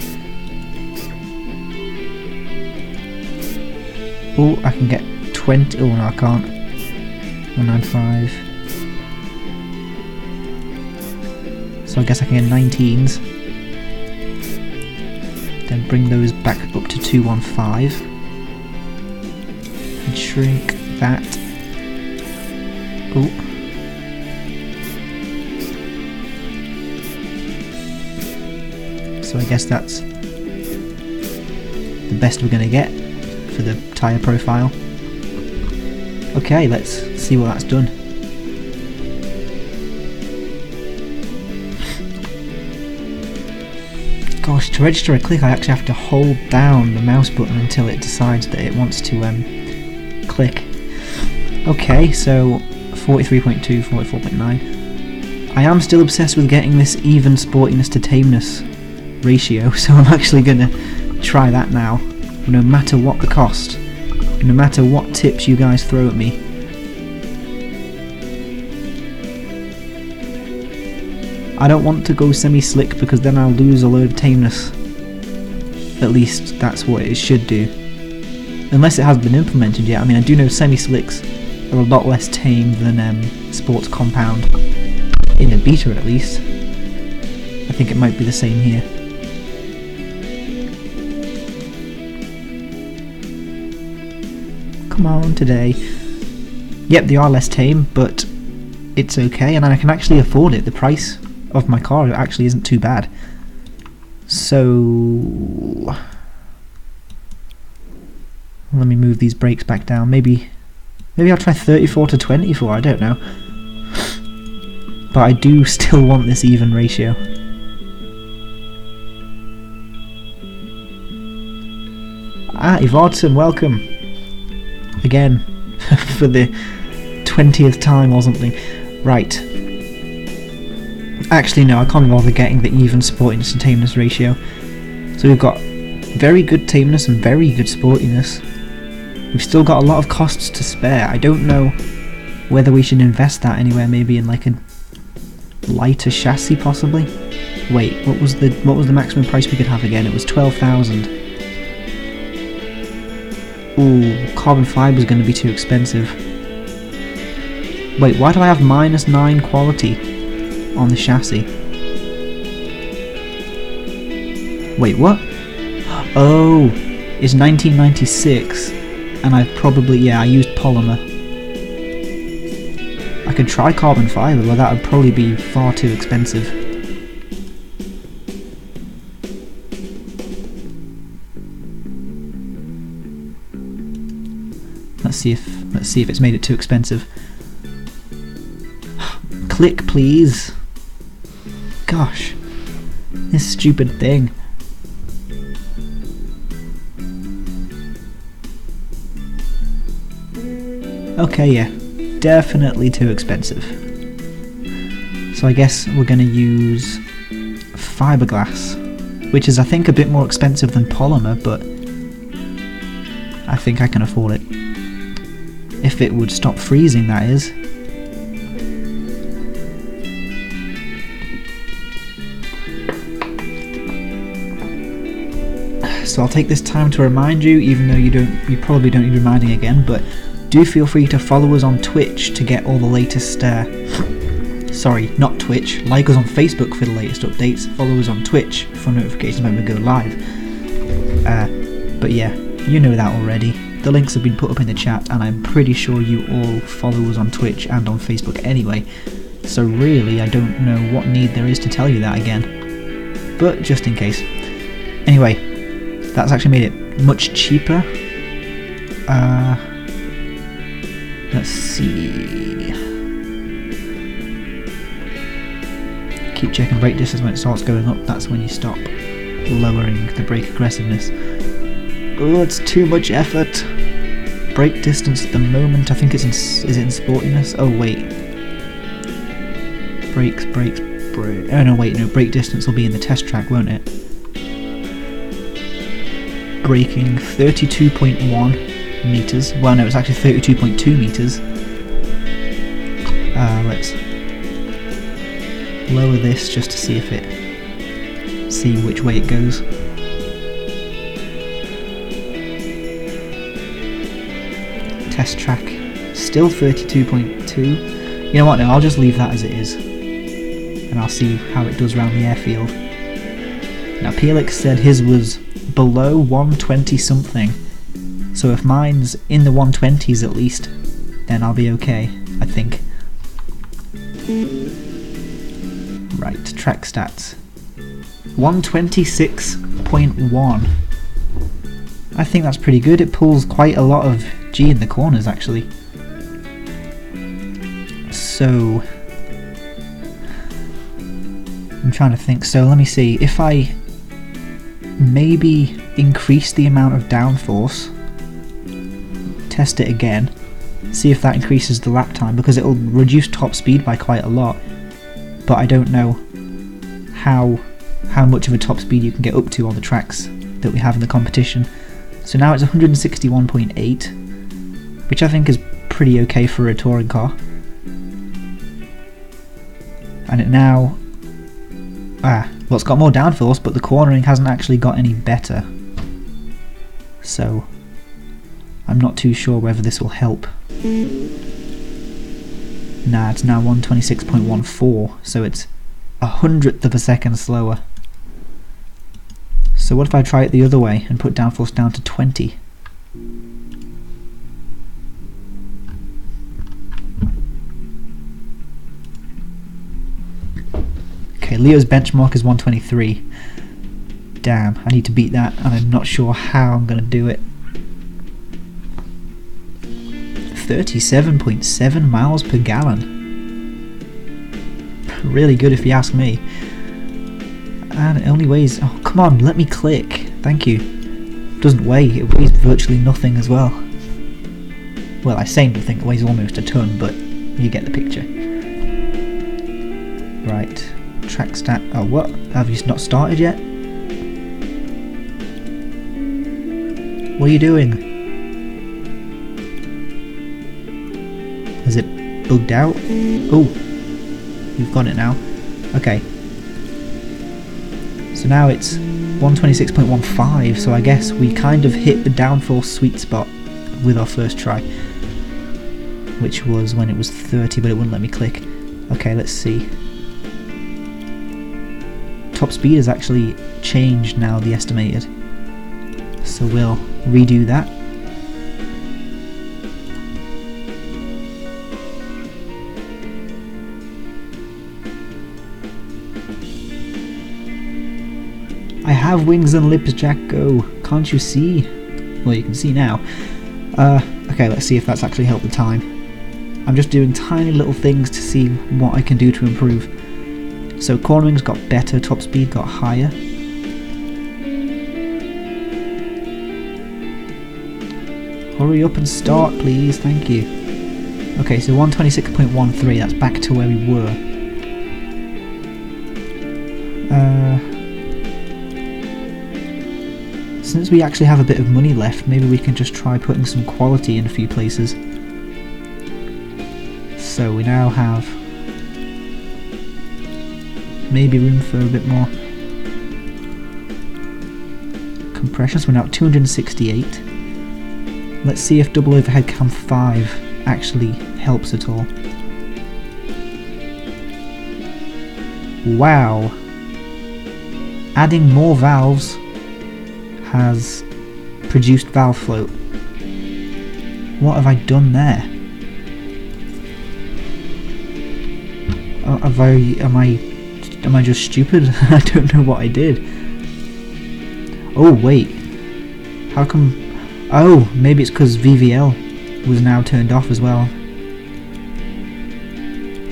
Oh, I can get 20. Oh no, I can't. 195. So I guess I can get 19s. Then bring those back up to 215. And shrink that. Oh. So I guess that's the best we're going to get for the tyre profile. Okay, let's see what that's done. Gosh, to register a click I actually have to hold down the mouse button until it decides that it wants to click. Okay, so 43.2, 44.9. I am still obsessed with getting this even sportiness to tameness ratio, so I'm actually going to try that now. No matter what the cost, no matter what tips you guys throw at me. I don't want to go semi-slick because then I'll lose a load of tameness. At least that's what it should do. Unless it has been implemented yet. I mean, I do know semi-slicks are a lot less tame than sports compound. In the beta at least. I think it might be the same here. Come on today. Yep, they are less tame, but it's okay, and I can actually afford it. The price of my car actually isn't too bad. So let me move these brakes back down. Maybe I'll try 34 to 24, I don't know. But I do still want this even ratio. Ah, Ivardson, welcome. Again, for the 20th time or something. Right. Actually, no, I can't bother getting the even sportiness and tameness ratio. So we've got very good tameness and very good sportiness. We've still got a lot of costs to spare. I don't know whether we should invest that anywhere, maybe in like a lighter chassis possibly. Wait, what was the maximum price we could have again? It was 12,000. Ooh, carbon fibre is going to be too expensive. Wait, why do I have -9 quality on the chassis? Wait, what? Oh, it's 1996, and I've probably, yeah, I used polymer. I could try carbon fibre, but that would probably be far too expensive. Let's see if it's made it too expensive. Click, please. Gosh, this stupid thing. Okay, yeah, definitely too expensive. So I guess we're going to use fiberglass, which is I think a bit more expensive than polymer, but I think I can afford it. If it would stop freezing, that is. So I'll take this time to remind you, even though you probably don't need reminding again, but do feel free to follow us on Twitch to get all the latest, sorry, not Twitch, like us on Facebook for the latest updates, follow us on Twitch for notifications when we go live. But yeah, you know that already. The links have been put up in the chat, and I'm pretty sure you all follow us on Twitch and on Facebook anyway, so really I don't know what need there is to tell you that again, but just in case. Anyway, that's actually made it much cheaper. Let's see. Keep checking brake distance when it starts going up, that's when you stop lowering the brake aggressiveness. Oh, it's too much effort. Brake distance at the moment, I think it's in, is it in sportiness? Oh wait. Brakes, brake. Oh no, wait, no, brake distance will be in the test track, won't it? Braking 32.1 meters. Well, no, it's actually 32.2 meters. Let's lower this just to see which way it goes. Test track, still 32.2. You know what, no, I'll just leave that as it is, and I'll see how it does around the airfield. Now Pelix said his was below 120 something, so if mine's in the 120s at least, then I'll be okay, I think. Right, track stats. 126.1. I think that's pretty good. It pulls quite a lot of G in the corners actually. So I'm trying to think. So let me see. If I maybe increase the amount of downforce, test it again, see if that increases the lap time, because it'll reduce top speed by quite a lot, but I don't know how much of a top speed you can get up to on the tracks that we have in the competition. So now it's 161.8, which I think is pretty okay for a touring car. And it now, well, it's got more downforce, but the cornering hasn't actually got any better. So I'm not too sure whether this will help. Nah, it's now 126.14, so it's 1/100th of a second slower. So what if I try it the other way and put downforce down to 20? Okay, Leo's benchmark is 123. Damn, I need to beat that, and I'm not sure how I'm going to do it. 37.7 miles per gallon. Really good if you ask me. And it only weighs, oh come on, let me click, thank you. It doesn't weigh, it weighs virtually nothing as well. Well, I say nothing, it weighs almost a ton, but you get the picture. Right, track stat, oh what, have you not started yet? What are you doing? Has it bugged out? Oh, you've got it now. Okay. So now it's 126.15, so I guess we kind of hit the downforce sweet spot with our first try. Which was when it was 30, but it wouldn't let me click. Okay, let's see. Top speed has actually changed now, the estimated. So we'll redo that. I have wings and lips, Jack, go. Can't you see? Well, you can see now. Okay, let's see if that's actually helped the time. I'm just doing tiny little things to see what I can do to improve. So cornering's got better, top speed got higher. Hurry up and start, please, thank you. Okay, so 126.13, that's back to where we were. Since we actually have a bit of money left, maybe we can just try putting some quality in a few places. So we now have maybe room for a bit more compression, so we're now at 268. Let's see if double overhead cam 5 actually helps at all. Wow! Adding more valves has produced valve float. What have I done there? Am I just stupid? I don't know what I did. Oh wait, how come? Oh, maybe it's because VVL was now turned off as well.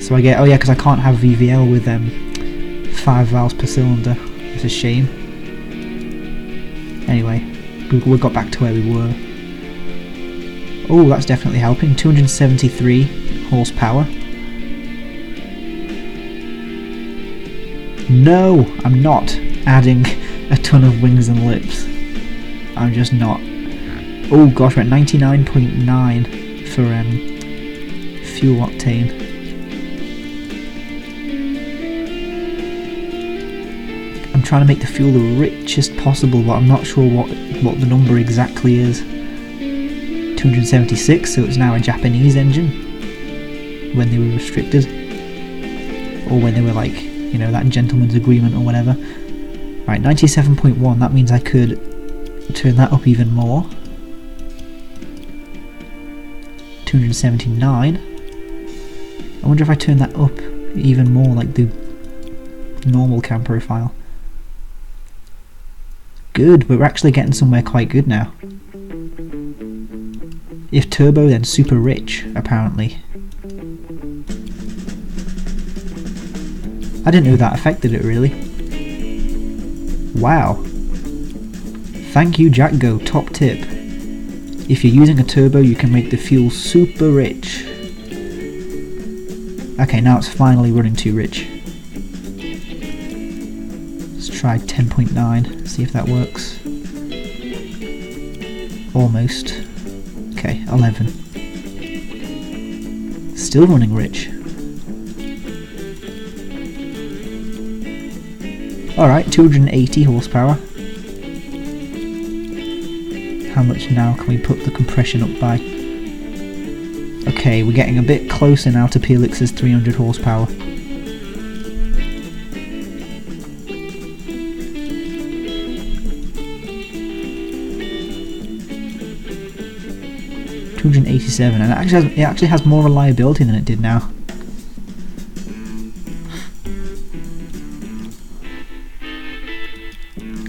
So I get, oh yeah, because I can't have VVL with 5 valves per cylinder. It's a shame. Anyway, we got back to where we were. Oh, that's definitely helping. 273 horsepower. No, I'm not adding a ton of wings and lips. I'm just not. Oh gosh, we're at 99.9 for fuel octane. I'm trying to make the fuel the richest possible, but I'm not sure what the number exactly is. 276, so it's now a Japanese engine when they were restricted, or when they were like, you know, that gentleman's agreement or whatever. Right, 97.1, that means I could turn that up even more. 279. I wonder if I turn that up even more, like the normal cam profile. Good, we're actually getting somewhere quite good now. If turbo, then super rich, apparently. I didn't know that affected it, really. Wow. Thank you, Jackgo, top tip. If you're using a turbo, you can make the fuel super rich. Okay, now it's finally running too rich. Let's try 10.9, see if that works. Almost. Okay, 11. Still running rich. Alright, 280 horsepower. How much now can we put the compression up by? Okay, we're getting a bit closer now to Pelix's 300 horsepower. $287, and it actually has more reliability than it did now.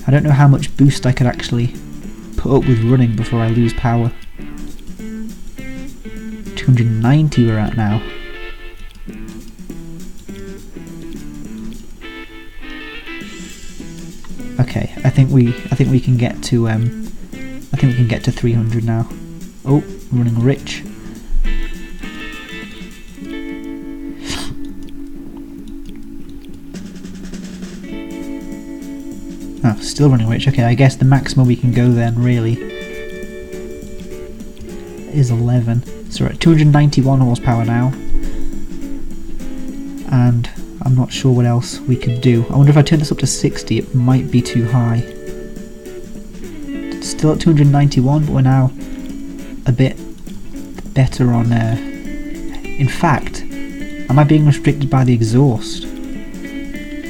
I don't know how much boost I could actually put up with running before I lose power. 290 we're at now. Okay, I think we can get to 300 now. Oh, running rich. Oh, still running rich. Okay, I guess the maximum we can go then, really, is 11. So we're at 291 horsepower now. And I'm not sure what else we could do. I wonder if I turn this up to 60, it might be too high. It's still at 291, but we're now a bit better on... In fact, am I being restricted by the exhaust?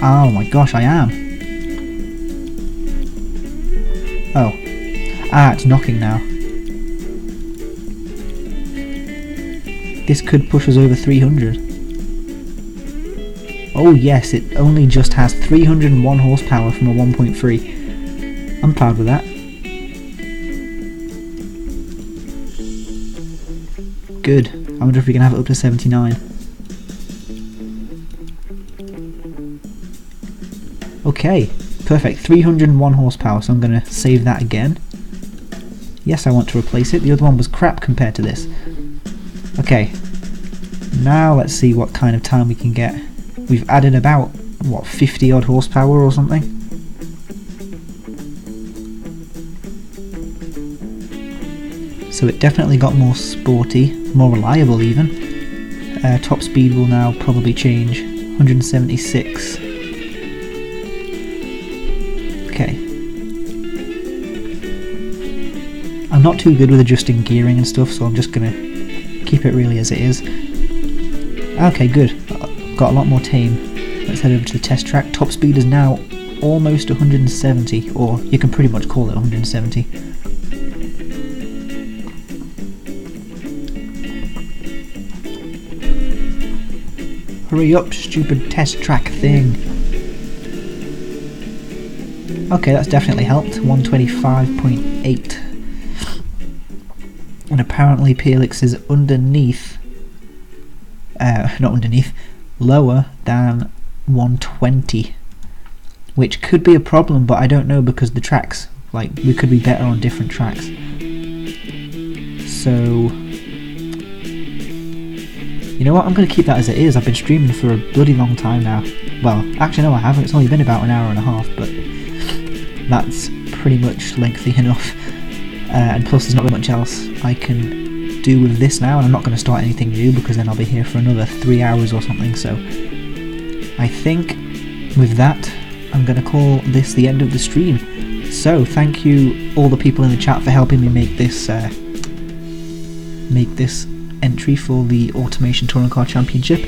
Oh my gosh, I am. Oh. Ah, it's knocking now. This could push us over 300. Oh yes, it only just has 301 horsepower from a 1.3. I'm proud with that. Good. I wonder if we can have it up to 79. Okay, perfect. 301 horsepower, so I'm going to save that again. Yes, I want to replace it. The other one was crap compared to this. Okay, now let's see what kind of time we can get. We've added about, what, 50 odd horsepower or something? So it definitely got more sporty, more reliable even. Top speed will now probably change, 176. Okay. I'm not too good with adjusting gearing and stuff, so I'm just gonna keep it really as it is. Okay, good. Got a lot more tame. Let's head over to the test track. Top speed is now almost 170, or you can pretty much call it 170. Hurry up, stupid test track thing. Okay, that's definitely helped. 125.8. And apparently PLX is underneath, not underneath, lower than 120, which could be a problem, but I don't know because the tracks, like, we could be better on different tracks. So, you know what, I'm going to keep that as it is. I've been streaming for a bloody long time now. Well, actually no I haven't, it's only been about an hour and a half, but that's pretty much lengthy enough. And plus there's not very much else I can do with this now, and I'm not going to start anything new because then I'll be here for another 3 hours or something. So I think with that I'm going to call this the end of the stream. So thank you all the people in the chat for helping me make this entry for the Automation Touring Car Championship.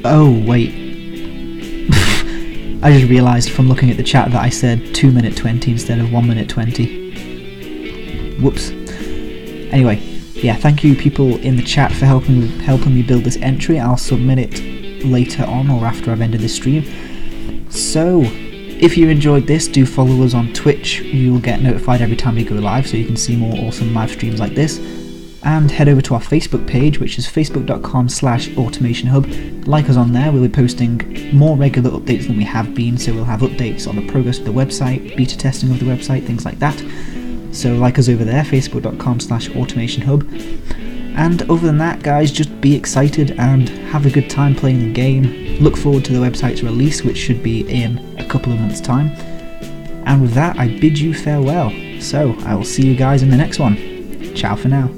Oh wait, I just realised from looking at the chat that I said 2:20 instead of 1:20. Whoops. Anyway, yeah, thank you people in the chat for helping me build this entry. I'll submit it later on or after I've ended this stream. So, if you enjoyed this, do follow us on Twitch. You'll get notified every time we go live, so you can see more awesome live streams like this. And head over to our Facebook page, which is facebook.com/AutomationHub. Like us on there. We'll be posting more regular updates than we have been, so we'll have updates on the progress of the website, beta testing of the website, things like that. So like us over there, facebook.com/AutomationHub. And other than that, guys, just be excited and have a good time playing the game. Look forward to the website's release, which should be in a couple of months' time. And with that, I bid you farewell. So I will see you guys in the next one. Ciao for now.